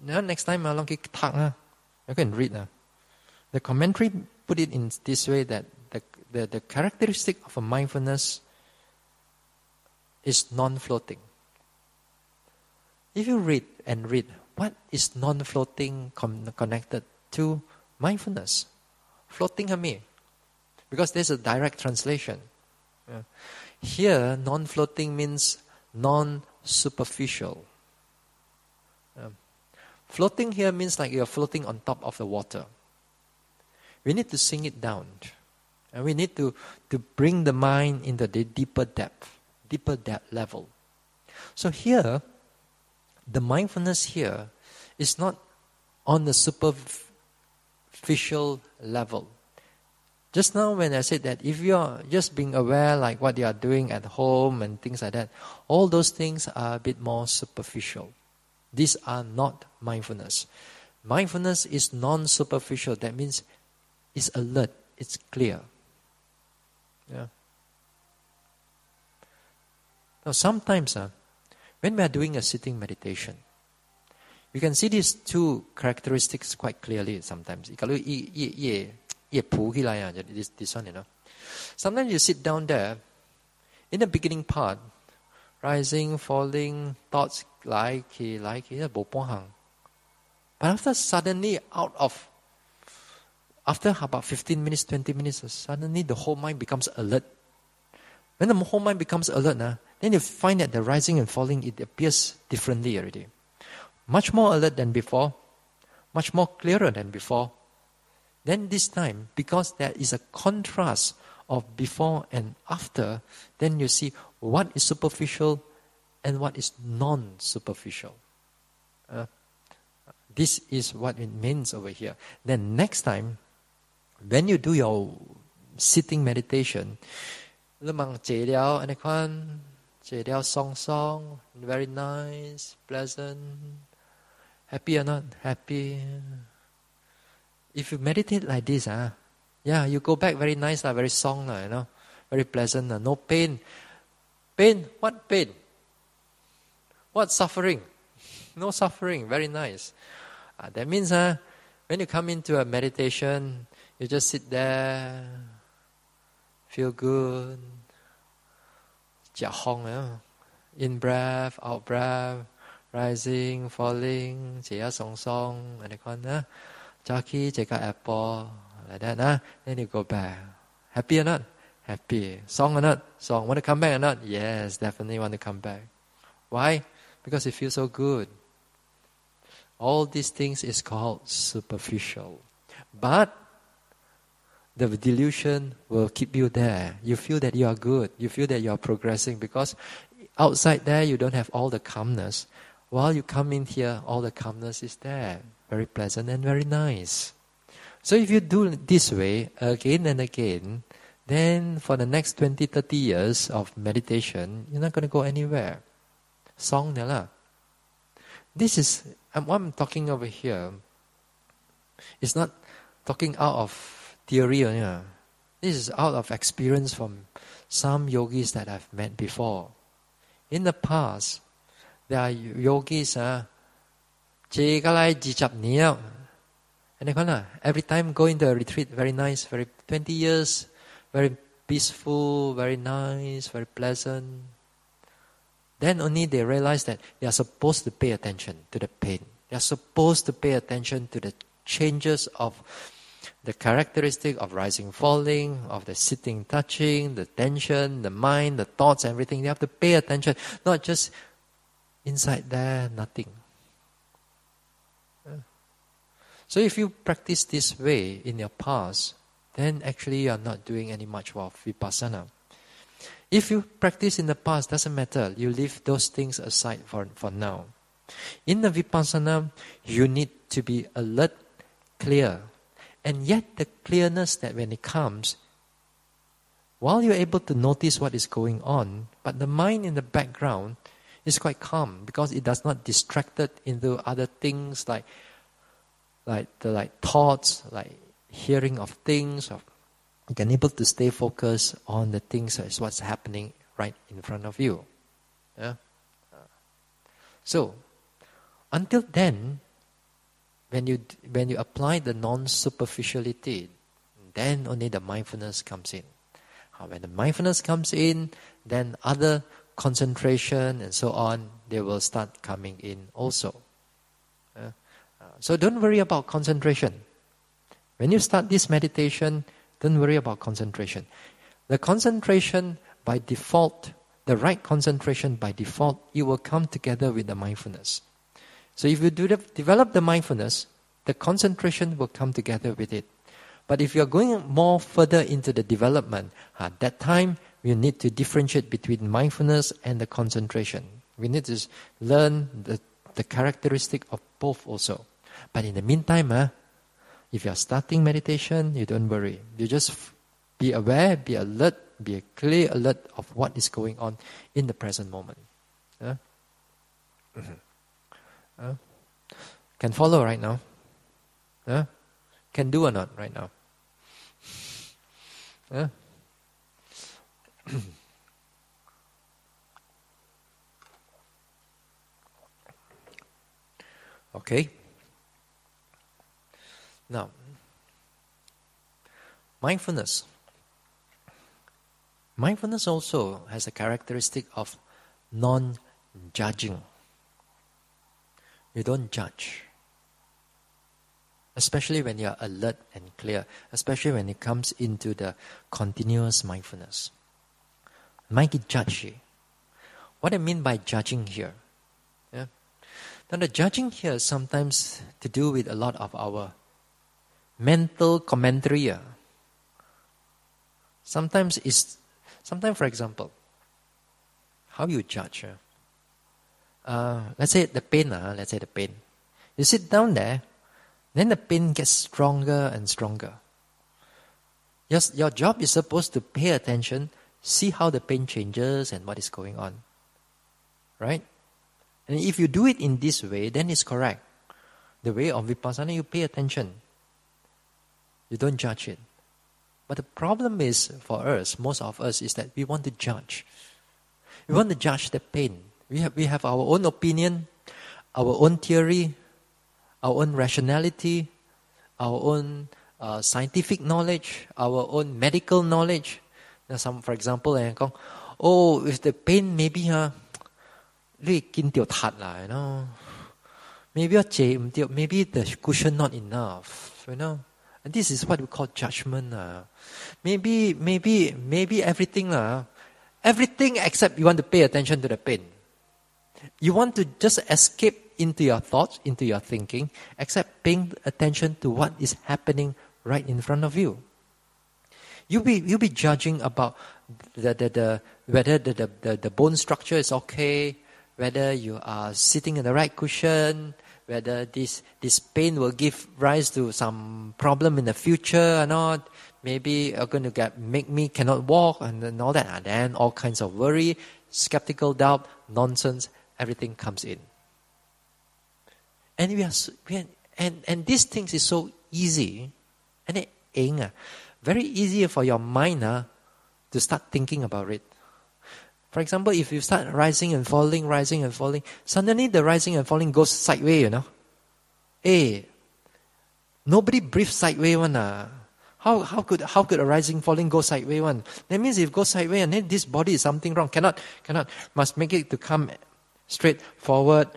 Next time you can read. The commentary put it in this way that the characteristic of a mindfulness is non-floating. If you read, what is non-floating connected to mindfulness? Floating hami. Because there's a direct translation. Here, non-floating means non-superficial. Floating here means like you're floating on top of the water. We need to sink it down. And we need to bring the mind into the deeper depth level. So here, the mindfulness here is not on the superficial level. Just now when I said that if you're just being aware like what you are doing at home and things like that, all those things are a bit more superficial. These are not mindfulness. Mindfulness is non-superficial. That means it's alert, it's clear. Now sometimes when we are doing a sitting meditation, you can see these two characteristics quite clearly sometimes. This one, Sometimes you sit down there, in the beginning part, rising, falling, thoughts but after suddenly after about 15 minutes, 20 minutes, suddenly the whole mind becomes alert. When the whole mind becomes alert, then you find that the rising and falling, it appears differently already. Much more alert than before, much more clearer than before. Then this time, because there is a contrast of before and after, then you see what is superficial and what is non-superficial. This is what it means over here. Then next time, when you do your sitting meditation, song, very nice, pleasant, happy or not happy. If you meditate like this, you go back very nice, very song, very pleasant, no pain. Pain? What pain? What suffering? No suffering, very nice. That means when you come into a meditation, you just sit there, feel good, in breath, out breath, rising, falling, song, and Jackie, apple, like that. Then you go back. Happy or not? Happy. Song or not? Song. Want to come back or not? Yes, definitely want to come back. Why? Because it feels so good. All these things is called superficial. But the delusion will keep you there. You feel that you are good. You feel that you are progressing because outside there you don't have all the calmness. While you come in here, all the calmness is there. Very pleasant and very nice. So if you do it this way again and again, then for the next 20, 30 years of meditation, you're not going to go anywhere. Song niya la. This is, what I'm talking over here, it's not talking out of theory. This is out of experience from some yogis that I've met before. In the past, there are yogis, and they every time go into a retreat, very nice, very 20 years, very peaceful, very nice, very pleasant. Then only they realize that they are supposed to pay attention to the pain. They are supposed to pay attention to the changes of the characteristic of rising, falling, of the sitting, touching, the tension, the mind, the thoughts, everything. They have to pay attention, not just inside there, nothing. So if you practice this way in your past, then actually you are not doing any much of vipassana. If you practice in the past, doesn't matter. You leave those things aside for now. In the vipassana, you need to be alert, clear. And yet the clearness that when it comes, while you're able to notice what is going on, but the mind in the background is quite calm because it does not distract it into other things like thoughts, like hearing of things. You can able to stay focused on the things that is what's happening right in front of you. Yeah? So, until then, when you apply the non-superficiality, then only the mindfulness comes in. When the mindfulness comes in, then other concentration and so on, they will start coming in also. So don't worry about concentration. When you start this meditation, don't worry about concentration. The concentration by default, the right concentration by default, it will come together with the mindfulness. So if you develop the mindfulness, the concentration will come together with it. But if you're going more further into the development, at that time, we need to differentiate between mindfulness and the concentration. We need to learn the characteristic of both also. But in the meantime, if you're starting meditation, you don't worry. You just be aware, be alert, be a clear alert of what is going on in the present moment. Can follow right now? Can do or not right now? Okay. Now, mindfulness. Mindfulness also has a characteristic of non-judging. You don't judge. Especially when you are alert and clear. Especially when it comes into the continuous mindfulness. Might judge. What I mean by judging here? Now the judging here is sometimes to do with a lot of our mental commentary. Sometimes, for example, how you judge. Let's say the pain. You sit down there, then the pain gets stronger and stronger. Yes, your job is supposed to pay attention, see how the pain changes and what is going on. Right? And if you do it in this way, then it's correct. The way of vipassana, you pay attention. You don't judge it. But the problem is, for us, most of us, is that we want to judge. We want to judge the pain. We have our own opinion, our own theory, our own rationality, our own scientific knowledge, our own medical knowledge. Now, for example, if the pain maybe maybe the cushion not enough, And this is what we call judgment. Maybe everything, everything except you want to pay attention to the pain. You want to just escape into your thoughts, into your thinking, except paying attention to what is happening right in front of you. You'll be judging about whether the bone structure is okay, whether you are sitting in the right cushion, whether this pain will give rise to some problem in the future or not. Maybe you're going to make me cannot walk and all that. And then all kinds of worry, skeptical doubt, nonsense, everything comes in. And and these things is so easy, and very easy for your mind to start thinking about it. For example, if you start rising and falling, suddenly the rising and falling goes sideways, Hey, nobody breathes sideways one. How could a rising falling go sideways one? That means if it goes sideways and then this body is something wrong. Cannot. Must make it to come straight forward,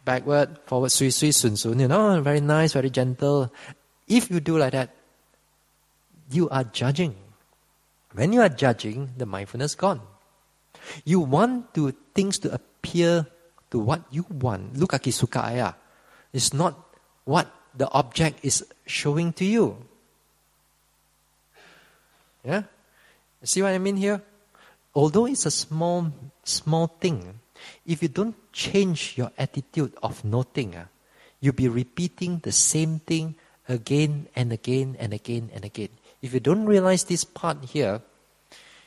backward, forward, sui, sun, sun, very nice, very gentle. If you do like that, you are judging. When you are judging, the mindfulness gone. You want things to appear to what you want. Lukaki suka aya. It's not what the object is showing to you. Yeah? See what I mean here? Although it's a small thing, if you don't change your attitude of noting, you'll be repeating the same thing again and again and again and again. If you don't realize this part here,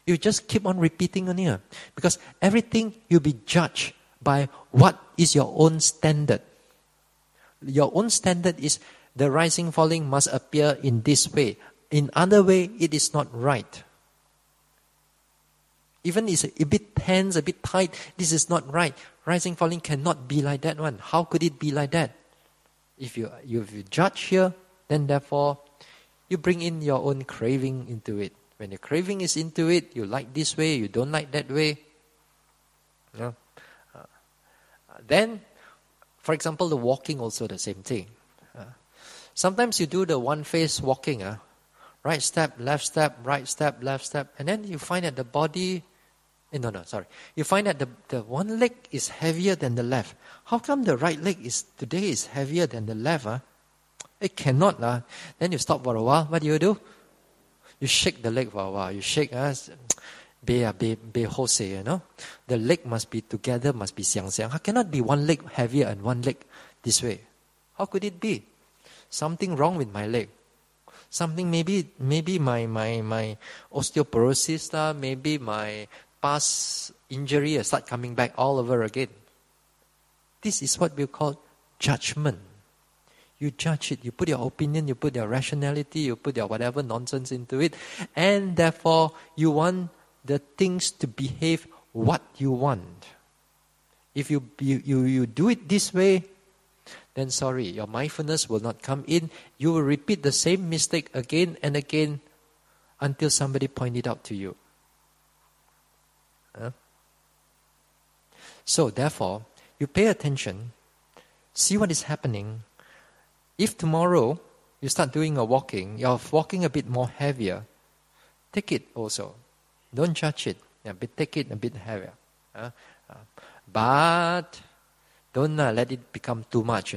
you just keep on repeating on here. Because everything you'll be judged by what is your own standard. Your own standard is the rising, falling must appear in this way. In other way, it is not right. Even it's a bit tense, a bit tight, this is not right. Rising, falling cannot be like that one. How could it be like that? If you judge here, then therefore, you bring in your own craving into it. When the craving is into it, you like this way, you don't like that way. Then, for example, the walking also the same thing. Sometimes you do the one-face walking. Right step, left step, right step, left step. And then you find that the body... You find that the one leg is heavier than the left. How come the right leg today is heavier than the left? It cannot. Then you stop for a while. What do? You shake the leg for a while. You shake. Be hose, The leg must be together, must be xiang. How cannot be one leg heavier and one leg this way? How could it be? Something wrong with my leg. Something maybe my osteoporosis, maybe my past injury start coming back all over again. This is what we call judgment. You judge it, you put your opinion, you put your rationality, you put your whatever nonsense into it, and therefore you want the things to behave what you want. If you do it this way, then sorry, your mindfulness will not come in. You will repeat the same mistake again and again until somebody point it out to you. So therefore, you pay attention, see what is happening. If tomorrow you start doing a walking, you're walking a bit more heavier, take it also. Don't judge it. But take it a bit heavier. But don't let it become too much,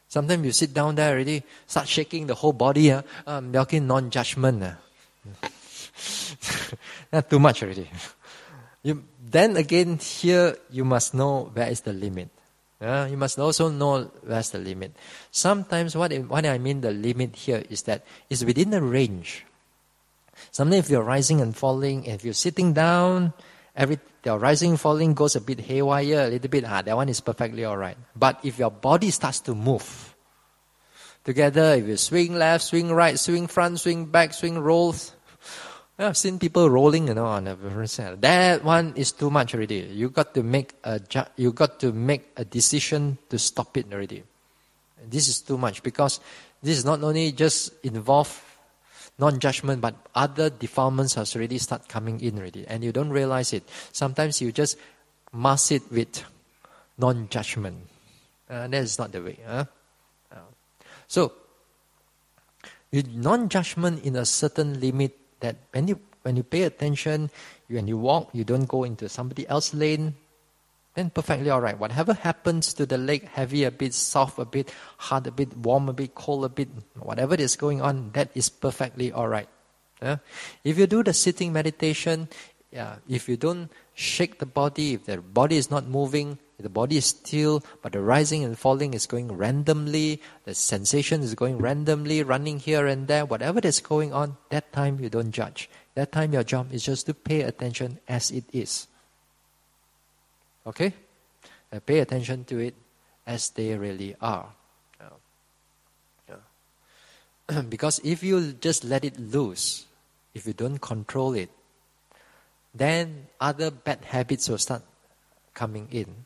Sometimes you sit down there already, start shaking the whole body. Walking non-judgment. Not too much already. Then again, here you must know where is the limit. You must also know where's the limit. Sometimes what I mean the limit here is that it's within the range. Sometimes if you're rising and falling, if you're sitting down, your rising and falling goes a bit haywire, a little bit, that one is perfectly alright. But if your body starts to move together, if you swing left, swing right, swing front, swing back, swing rolls, I've seen people rolling, on a that one is too much already. You got to make a decision to stop it already. This is too much because this is not only just involve non-judgment, but other defilements has already start coming in already, and you don't realize it. Sometimes you just mask it with non-judgment. That is not the way. So, non-judgment in a certain limit that when you pay attention, when you walk, you don't go into somebody else's lane, then perfectly all right. Whatever happens to the leg, heavy a bit, soft a bit, hard a bit, warm a bit, cold a bit, whatever is going on, that is perfectly all right. If you do the sitting meditation, if you don't shake the body, if the body is not moving, the body is still, but the rising and falling is going randomly, the sensation is going randomly, running here and there, whatever that's going on, that time you don't judge. That time your job is just to pay attention as it is. Okay? Pay attention to it as they really are. Because if you just let it loose, if you don't control it, then other bad habits will start coming in.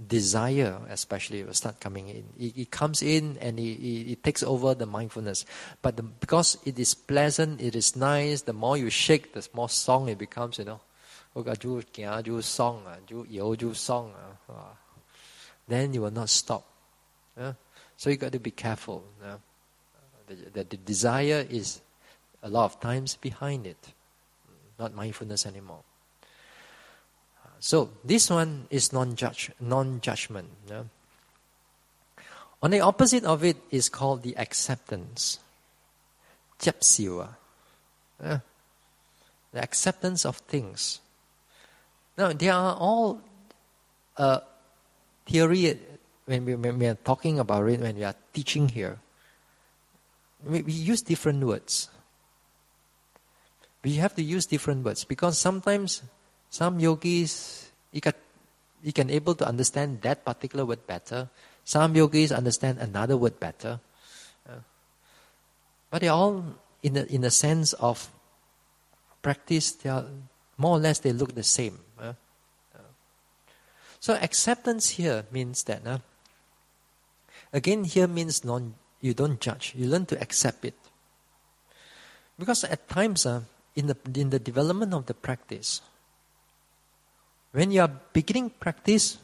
Desire especially will start coming in. It comes in and it takes over the mindfulness. But because it is pleasant, it is nice, the more you shake, the more song it becomes, then you will not stop. So you got to be careful. The desire is a lot of times behind it, not mindfulness anymore. So this one is non-judgment. On the opposite of it is called the acceptance. The acceptance of things. Now, they are all theory when we are talking about it, when we are teaching here. We use different words. We have to use different words because sometimes some yogis, you can able to understand that particular word better. Some yogis understand another word better. But they all, in a sense of practice, they are more or less they look the same. So acceptance here means that, again here means you don't judge. You learn to accept it. Because at times, in the development of the practice, when you are beginning practice,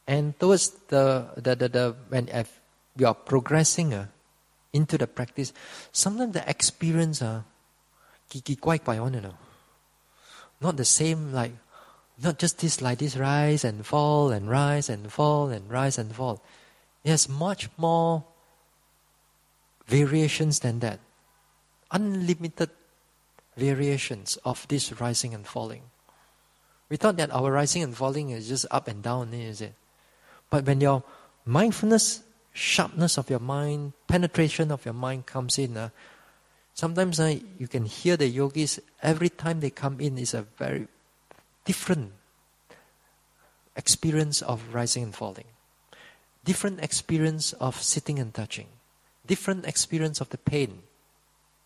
and towards when you are progressing into the practice, sometimes the experience not the same, like not just this like this rise and fall and rise and fall and rise and fall. There's much more variations than that. Unlimited variations of this rising and falling. We thought that our rising and falling is just up and down, is it? But when your mindfulness, sharpness of your mind, penetration of your mind comes in, sometimes you can hear the yogis, every time they come in is a very different experience of rising and falling. Different experience of sitting and touching. Different experience of the pain.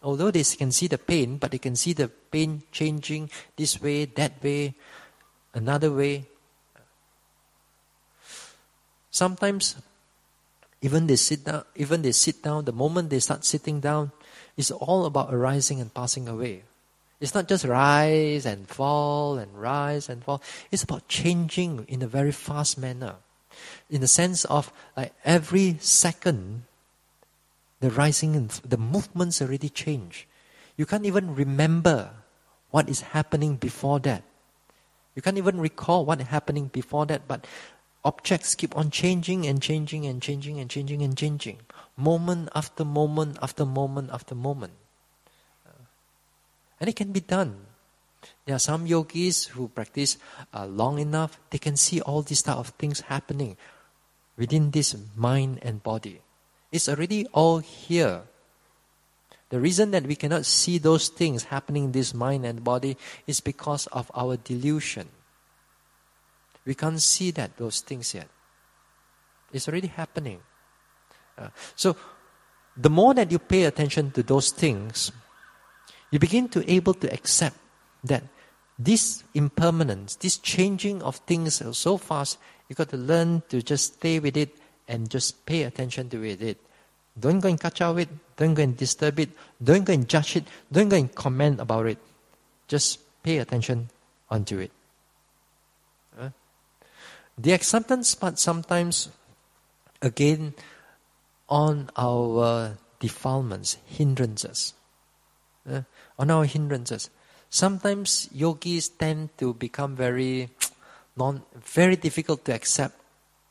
Although they can see the pain, but they can see the pain changing this way, that way, another way. Sometimes, even they sit down, the moment they start sitting down, it's all about arising and passing away. It's not just rise and fall and rise and fall. It's about changing in a very fast manner. In the sense of like every second, the rising and the movements already change. You can't even remember what is happening before that. You can't even recall what is happening before that, but objects keep on changing and changing and changing and changing and changing. Moment after moment after moment after moment. And it can be done. There are some yogis who practice long enough, they can see all these type of things happening within this mind and body. It's already all here. The reason that we cannot see those things happening in this mind and body is because of our delusion. We can't see those things yet. It's already happening. So, the more that you pay attention to those things, you begin to able to accept that this impermanence, this changing of things so fast, you got to learn to just stay with it and just pay attention to it. Don't go and catch out it. Don't go and disturb it. Don't go and judge it. Don't go and comment about it. Just pay attention onto it. The acceptance part sometimes, again, on our defilements, hindrances. On our hindrances. Sometimes yogis tend to become very difficult to accept,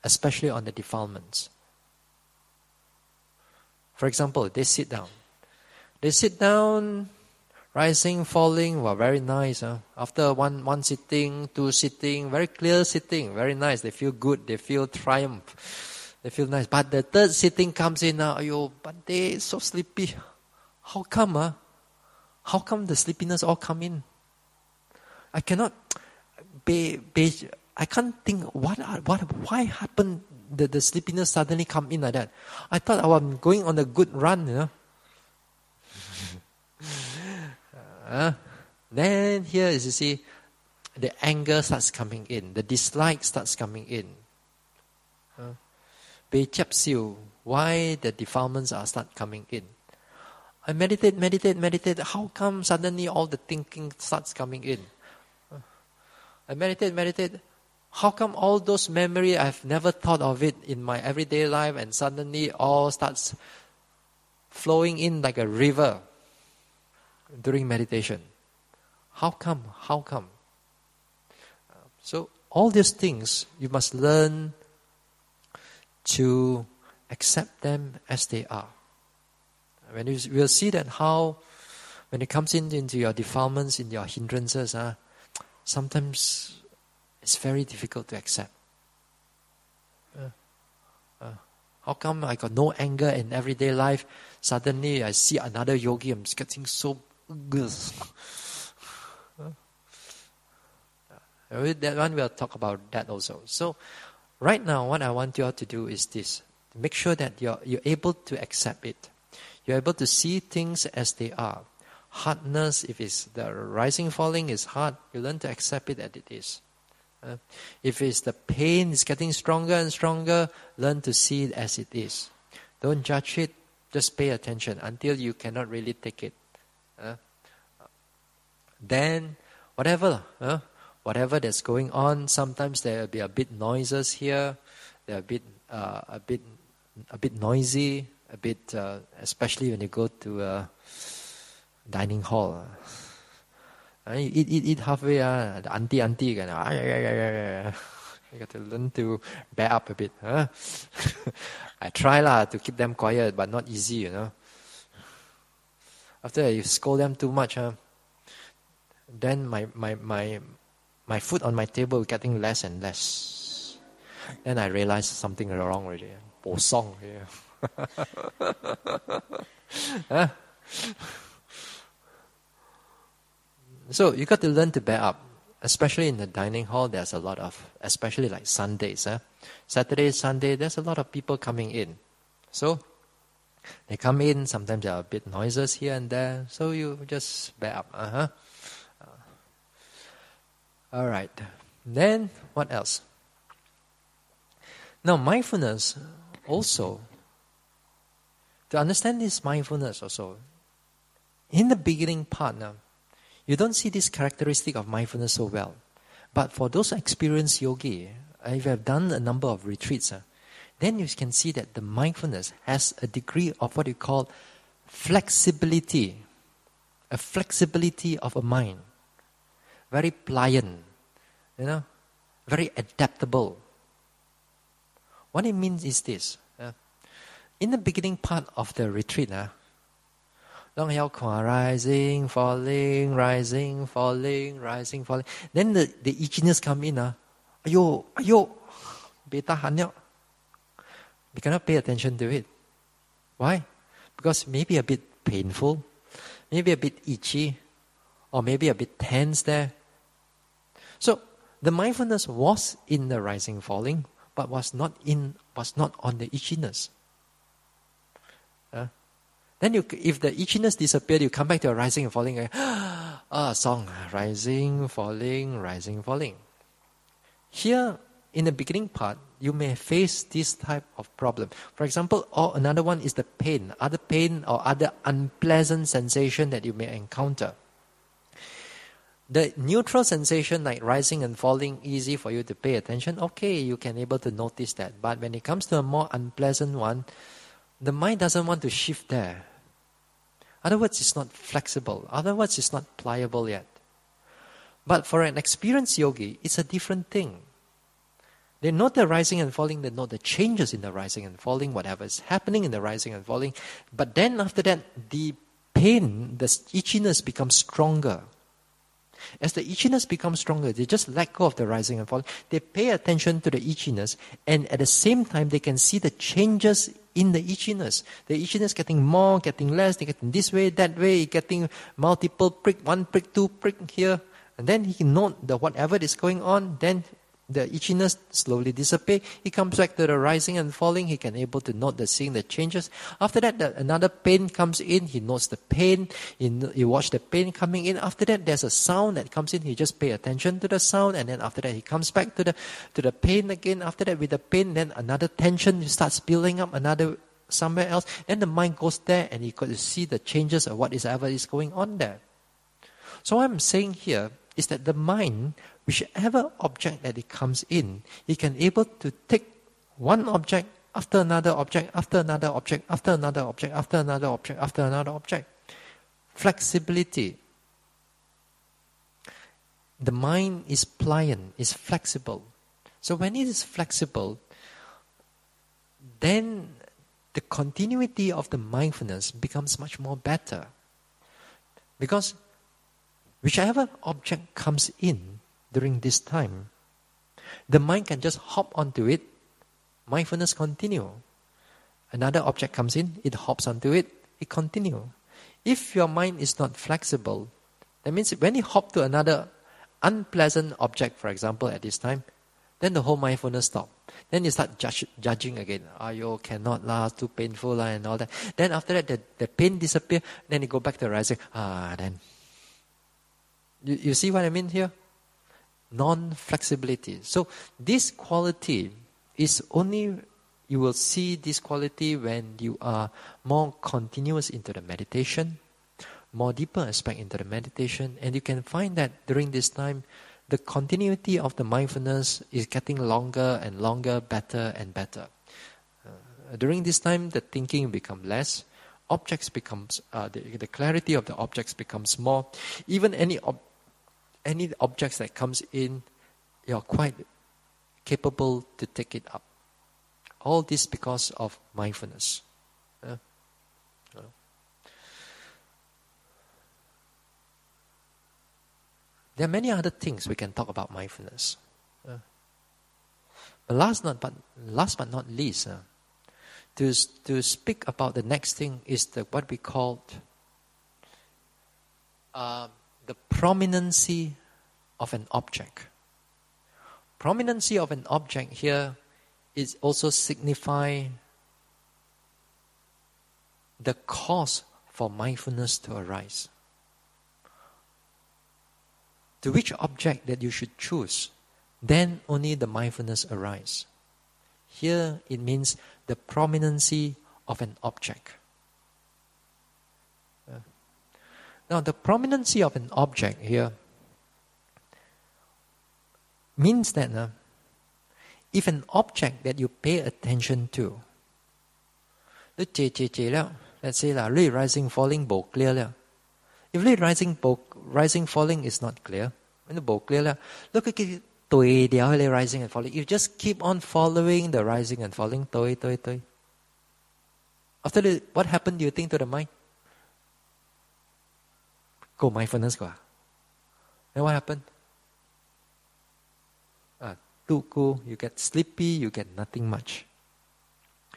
especially on the defilements. For example, they sit down. They sit down, rising, falling, very nice. After one sitting, two sitting, very clear sitting, very nice. They feel good, they feel triumph, they feel nice. But the third sitting comes in now, Bhante, so sleepy. How come? How come the sleepiness all come in? I cannot I can't think why happened the sleepiness suddenly come in like that. I thought I was going on a good run, Then here is, you see, the anger starts coming in, the dislike starts coming in. Why the defilements start coming in? I meditate. How come suddenly all the thinking starts coming in? I meditate. How come all those memory I've never thought of it in my everyday life and suddenly all starts flowing in like a river during meditation? How come? So all these things, you must learn to accept them as they are. When you will see that how, when it comes into your defilements, in your hindrances, sometimes it's very difficult to accept. How come I got no anger in everyday life? Suddenly I see another yogi, I'm getting so good. That one we'll talk about that also. So right now what I want you all to do is this. Make sure that you're able to accept it. You're able to see things as they are. Hardness, if it's the rising, falling is hard, you learn to accept it as it is. If it's the pain is getting stronger and stronger, learn to see it as it is. Don't judge it, just pay attention until you cannot really take it. Then, whatever that's going on, sometimes there will be a bit noises here, they're a bit noisy, especially when you go to a dining hall. You eat halfway, the auntie kind of, you got to learn to bear up a bit. I try to keep them quiet, but not easy, After you scold them too much, then my food on my table is getting less and less. Then I realize something wrong already. Po song here. So you got to learn to bear up. Especially in the dining hall, there's a lot of, especially like Sundays. Saturday, Sunday, there's a lot of people coming in. So they come in, sometimes there are a bit noises here and there. So you just bear up. All right. Then what else? Now mindfulness also, to understand this mindfulness also, in the beginning part now, you don't see this characteristic of mindfulness so well. But for those experienced yogi, if you have done a number of retreats, then you can see that the mindfulness has a degree of what you call flexibility. A flexibility of a mind. Very pliant, very adaptable. What it means is this. In the beginning part of the retreat, rising, falling, rising, falling, rising, falling. Then the itchiness come in. Ayo, beta hanyo. We cannot pay attention to it. Why? Because maybe a bit painful, maybe a bit itchy, or maybe a bit tense there. So the mindfulness was in the rising, falling, but was not on the itchiness. Then if the itchiness disappeared, you come back to a rising and falling. Song. Rising, falling, rising, falling. Here, in the beginning part, you may face this type of problem. For example, or another one is the pain. Other pain or other unpleasant sensation that you may encounter. The neutral sensation like rising and falling, easy for you to pay attention. Okay, you can able to notice that. But when it comes to a more unpleasant one, the mind doesn't want to shift there. In other words, it's not flexible. In other words, it's not pliable yet. But for an experienced yogi, it's a different thing. They note the rising and falling, they note the changes in the rising and falling, whatever is happening in the rising and falling. But then after that, the pain, the itchiness becomes stronger. As the itchiness becomes stronger, they just let go of the rising and falling. They pay attention to the itchiness, and at the same time, they can see the changes in the itchiness. The itchiness getting more, getting less, they getting this way, that way, getting multiple prick, one prick, two prick here. And then he can note the whatever is going on, then the itchiness slowly dissipates. He comes back to the rising and falling. He can able to note seeing the changes. After that, another pain comes in. He notes the pain. He watch the pain coming in. After that, there's a sound that comes in. He just pay attention to the sound. And then after that, he comes back to the pain again. After that, with the pain, then another tension starts building up. Another somewhere else. Then the mind goes there, and he got to see the changes of what is ever is going on there. So what I'm saying here is that the mind, whichever object that it comes in, he can able to take one object after another object, after another object, after another object, after another object, after another object. Flexibility. The mind is pliant, is flexible. So when it is flexible, then the continuity of the mindfulness becomes much more better. Because whichever object comes in during this time, the mind can just hop onto it, mindfulness continue. Another object comes in, it hops onto it, it continue. If your mind is not flexible, that means when you hop to another unpleasant object, for example, at this time, then the whole mindfulness stops. Then you start judging again. Ayo, cannot lah, too painful lah, and all that. Then after that, the pain disappears, then you go back to rising. Then. You see what I mean here? Non-flexibility. So this quality is only, you will see this quality when you are more continuous into the meditation, more deeper aspect into the meditation, and you can find that during this time, the continuity of the mindfulness is getting longer and longer, better and better. During this time, the thinking becomes less, objects becomes, the clarity of the objects becomes more. Even any objects that comes in, you're quite capable to take it up. All this because of mindfulness. There are many other things we can talk about mindfulness. But last but not least, to speak about the next thing is what we call the prominency of an object. Prominency of an object here is also signify the cause for mindfulness to arise. To which object that you should choose, then only the mindfulness arise. Here it means the prominency of an object. Now the prominency of an object here means that if an object that you pay attention to, let's say rising falling bo clear. If rising falling is not clear, when the bo clear, look at it, rising and falling. You just keep on following the rising and falling. After what happened, do you think to the mind? Go mindfulness go. Then what happened? You get sleepy, you get nothing much.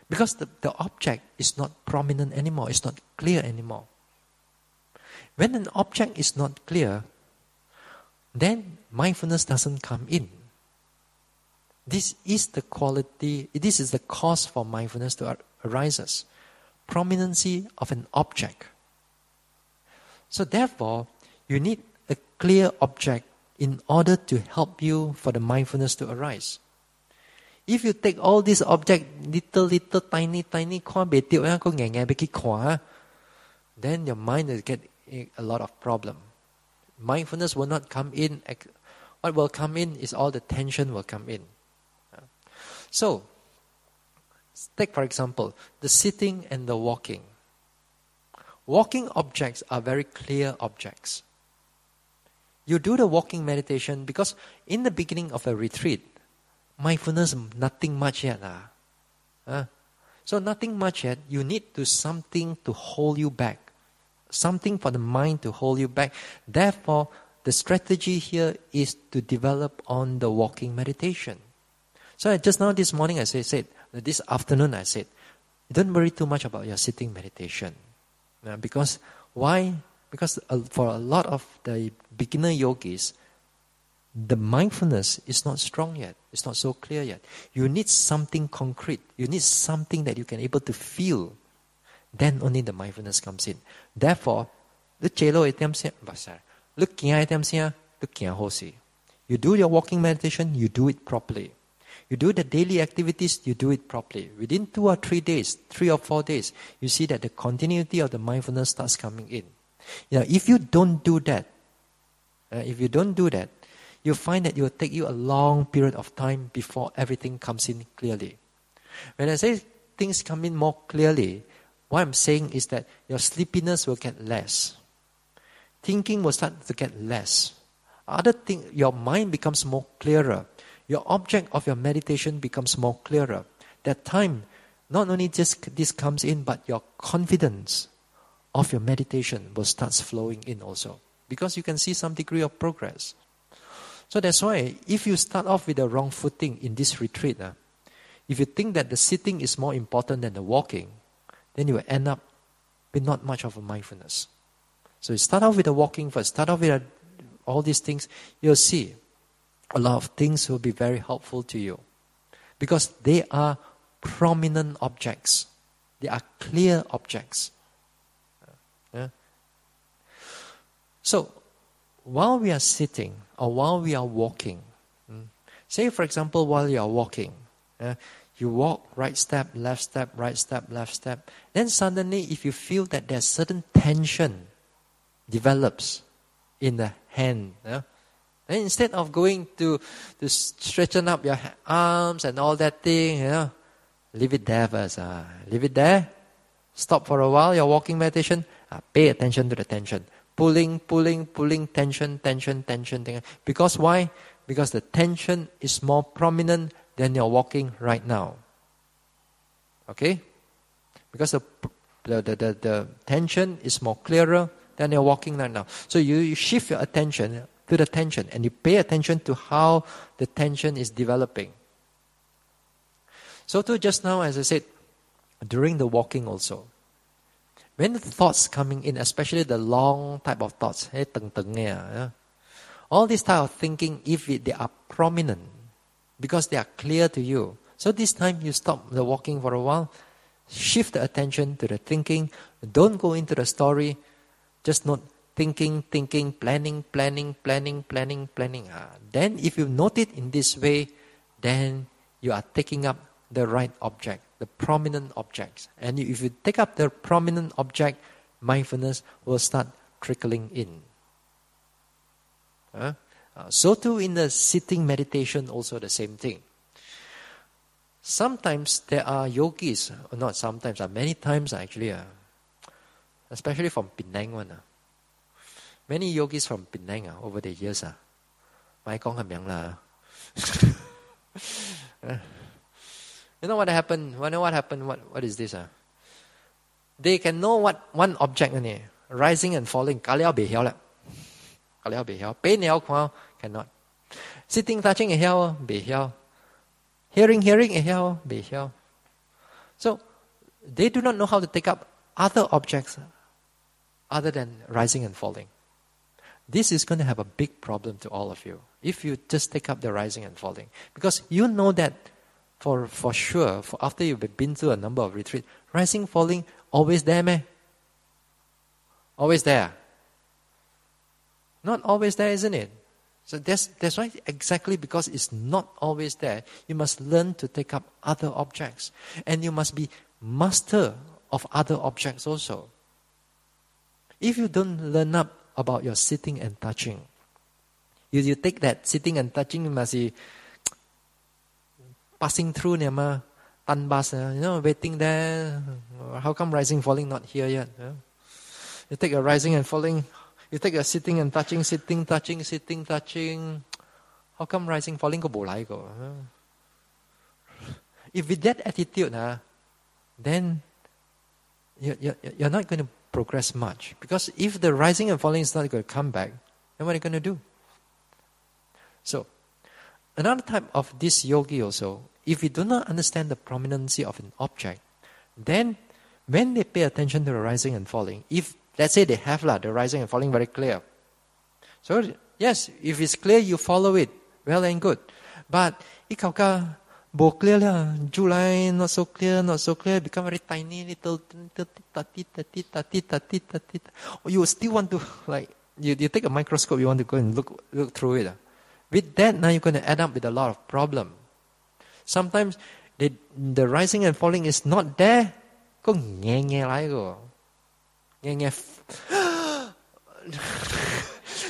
Because the object is not prominent anymore, it's not clear anymore. When an object is not clear, then mindfulness doesn't come in. This is the quality, this is the cause for mindfulness to arise. Prominency of an object. So therefore, you need a clear object in order to help you for the mindfulness to arise. If you take all these objects, little, tiny, then your mind will get a lot of problem. Mindfulness will not come in. What will come in is all the tension will come in. So, Take, for example, the sitting and the walking. Walking objects are very clear objects. You do the walking meditation because in the beginning of a retreat, mindfulness, nothing much yet. So nothing much yet, you need to something to hold you back. Something for the mind to hold you back. Therefore, the strategy here is to develop on the walking meditation. So just now this morning I said, this afternoon I said, don't worry too much about your sitting meditation. Because why? Because for a lot of the beginner yogis, the mindfulness is not strong yet. It's not so clear yet. You need something concrete. You need something that you can able to feel. Then only the mindfulness comes in. Therefore, you do your walking meditation, you do it properly. You do the daily activities, you do it properly. Within 2 or 3 days, 3 or 4 days, you see that the continuity of the mindfulness starts coming in. If you don't do that, you find that it will take you a long period of time before everything comes in clearly. When I say things come in more clearly, what I'm saying is that your sleepiness will get less. Thinking will start to get less. Other thing, your mind becomes more clearer. Your object of your meditation becomes more clearer. That time, not only just this comes in, but your confidence of your meditation will start flowing in also. Because you can see some degree of progress. So that's why, if you start off with the wrong footing in this retreat, if you think that the sitting is more important than the walking, then you will end up with not much of a mindfulness. So you start off with the walking first, start off with all these things, you'll see a lot of things will be very helpful to you. Because they are prominent objects. They are clear objects. So, while we are sitting or while we are walking, say for example while you are walking, you walk right step, left step, right step, left step. Then suddenly if you feel that there's certain tension develops in the hand, then instead of going to straighten up your arms and all that thing, leave it there first. Leave it there. Stop for a while, your walking meditation. Pay attention to the tension. Pulling, tension. Because why? Because the tension is more prominent than you're walking right now. Okay? Because the tension is more clearer than you're walking right now. So you shift your attention to the tension and you pay attention to how the tension is developing. So too just now, as I said, during the walking also, when the thoughts coming in, especially the long type of thoughts, all this type of thinking, if they are prominent, because they are clear to you, so this time you stop the walking for a while, shift the attention to the thinking, don't go into the story, just note thinking, planning. Then if you note it in this way, then you are taking up the right object, the prominent objects. And if you take up the prominent object, mindfulness will start trickling in. So too in the sitting meditation, also the same thing. Sometimes there are yogis, not sometimes, many times actually, especially from Penang one. Many yogis from Penang over the years. You know what happened? What is this? They can know what one object only, rising and falling. Cannot. Sitting, touching, hearing, So they do not know how to take up other objects other than rising and falling. This is going to have a big problem to all of you if you just take up the rising and falling. Because you know that for sure, after you've been through a number of retreats, rising, falling, always there, meh? Always there. Not always there, isn't it? So that's why exactly because it's not always there, you must learn to take up other objects. And you must be master of other objects also. If you don't learn up about your sitting and touching, you take that sitting and touching, you must be passing through, tan bus, waiting there. How come rising, falling not here yet? You take a rising and falling. You take a sitting and touching, sitting, touching, sitting, touching. How come rising, falling ko bolai ko? If with that attitude, then you're not going to progress much. Because if the rising and falling is not going to come back, then what are you going to do? So, another type of this yogi also, if we do not understand the prominency of an object, then when they pay attention to the rising and falling, if, let's say they have the rising and falling very clear. So, yes, if it's clear, you follow it. Well and good. But, bo clear July, not so clear, become very tiny, little, or you still want to, you take a microscope, you want to go and look through it. With that, now you're going to end up with a lot of problem. Sometimes, the rising and falling is not there,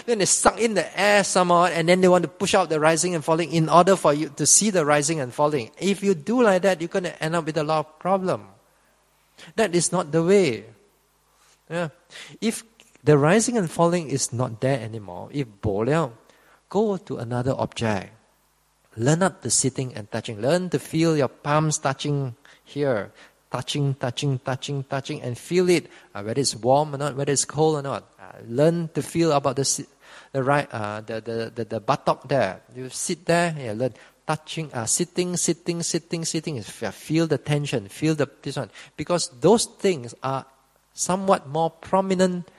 then they suck in the air somehow, and then they want to push out the rising and falling in order for you to see the rising and falling. If you do like that, you're going to end up with a lot of problem. That is not the way. Yeah. If the rising and falling is not there anymore, if bo liao, go to another object. Learn up the sitting and touching. Learn to feel your palms touching here. Touching, and feel it, whether it's warm or not, whether it's cold or not. Learn to feel about the buttock there. You sit there, learn touching, sitting. Feel the tension, feel this one, because those things are somewhat more prominent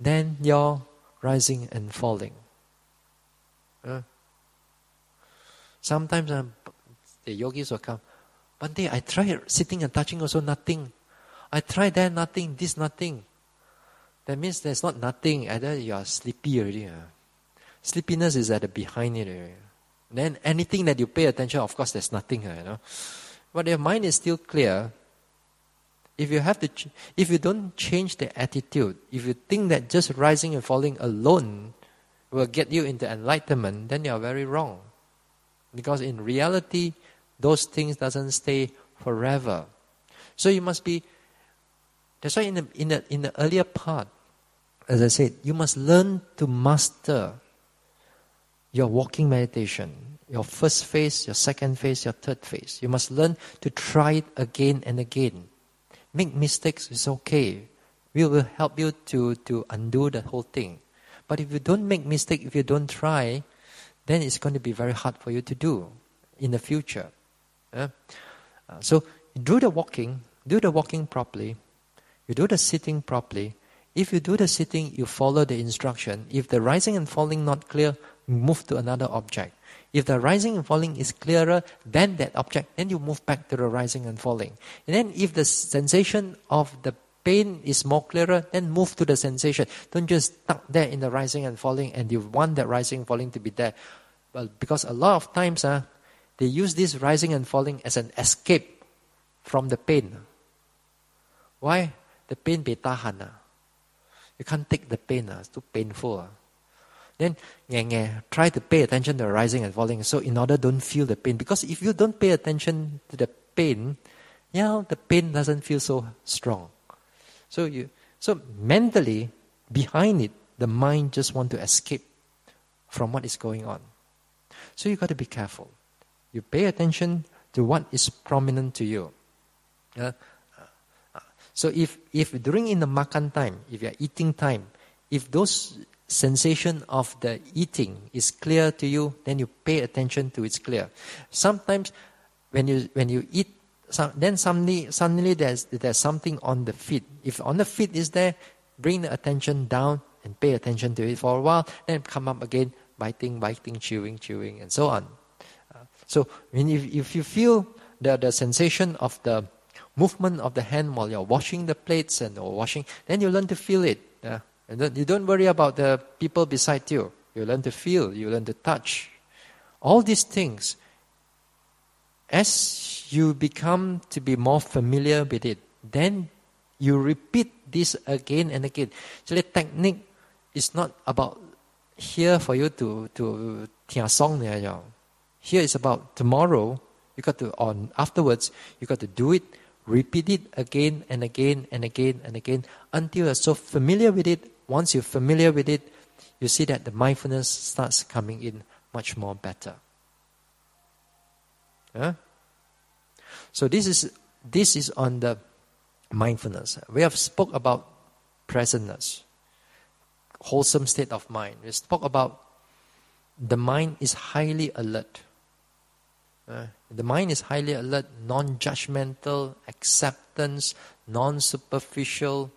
than your rising and falling. Sometimes the yogis will come. Bhante, I tried sitting and touching also nothing. I tried that, nothing, this nothing. That means there's not nothing. Either you are sleepy already. Sleepiness is at the behind it already. Then anything that you pay attention, of course there's nothing. But your mind is still clear. If you don't change the attitude, if you think that just rising and falling alone will get you into enlightenment, then you are very wrong. Because in reality, those things doesn't stay forever. So you must be. That's why in the earlier part, as I said, you must learn to master your walking meditation. Your first phase, your second phase, your third phase. You must learn to try it again and again. Make mistakes is okay. We will help you to undo the whole thing. But if you don't make mistake, if you don't try, then it's going to be very hard for you to do in the future. So do the walking properly. You do the sitting properly. If you do the sitting, you follow the instruction. If the rising and falling not clear, move to another object. If the rising and falling is clearer than that object, then you move back to the rising and falling. And then if the sensation of the pain is more clearer, then move to the sensation. Don't just stuck there in the rising and falling and you want that rising and falling to be there. Well, because a lot of times, they use this rising and falling as an escape from the pain. Why? The pain be tahan. You can't take the pain. It's too painful. Then try to pay attention to the rising and falling. So in order don't feel the pain. Because if you don't pay attention to the pain, the pain doesn't feel so strong. So mentally, behind it, the mind just want to escape from what is going on. So you got to be careful. You pay attention to what is prominent to you. So if during in the makan time, if you are eating time, if those sensation of the eating is clear to you, then you pay attention to it's clear. Sometimes when you eat, then suddenly there's something on the feet. If on the feet is there, bring the attention down and pay attention to it for a while. Then come up again, biting, chewing, and so on. So if you feel the sensation of the movement of the hand while you're washing the plates or washing, then you learn to feel it. And you don't worry about the people beside you. You learn to feel, you learn to touch. All these things, as you become to be more familiar with it, then you repeat this again and again. So the technique is not about here for you to tia song. Here is about tomorrow You got to, afterwards, you got to do it, repeat it again and again and again and again until you're so familiar with it. Once you're familiar with it, you see that the mindfulness starts coming in much more better. So this is on the mindfulness. We have spoke about presentness, wholesome state of mind. We spoke about the mind is highly alert. The mind is highly alert, non-judgmental, acceptance, non-superficial,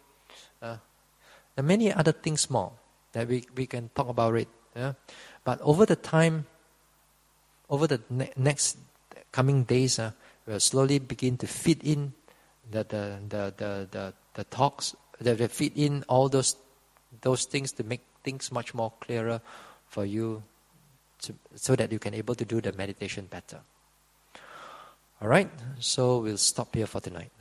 and many other things more that we can talk about it. But over the time, over the next coming days, we'll slowly begin to fit in the talks, that fit in all those things to make things much more clearer for you, so that you can able to do the meditation better. All right, so we'll stop here for tonight.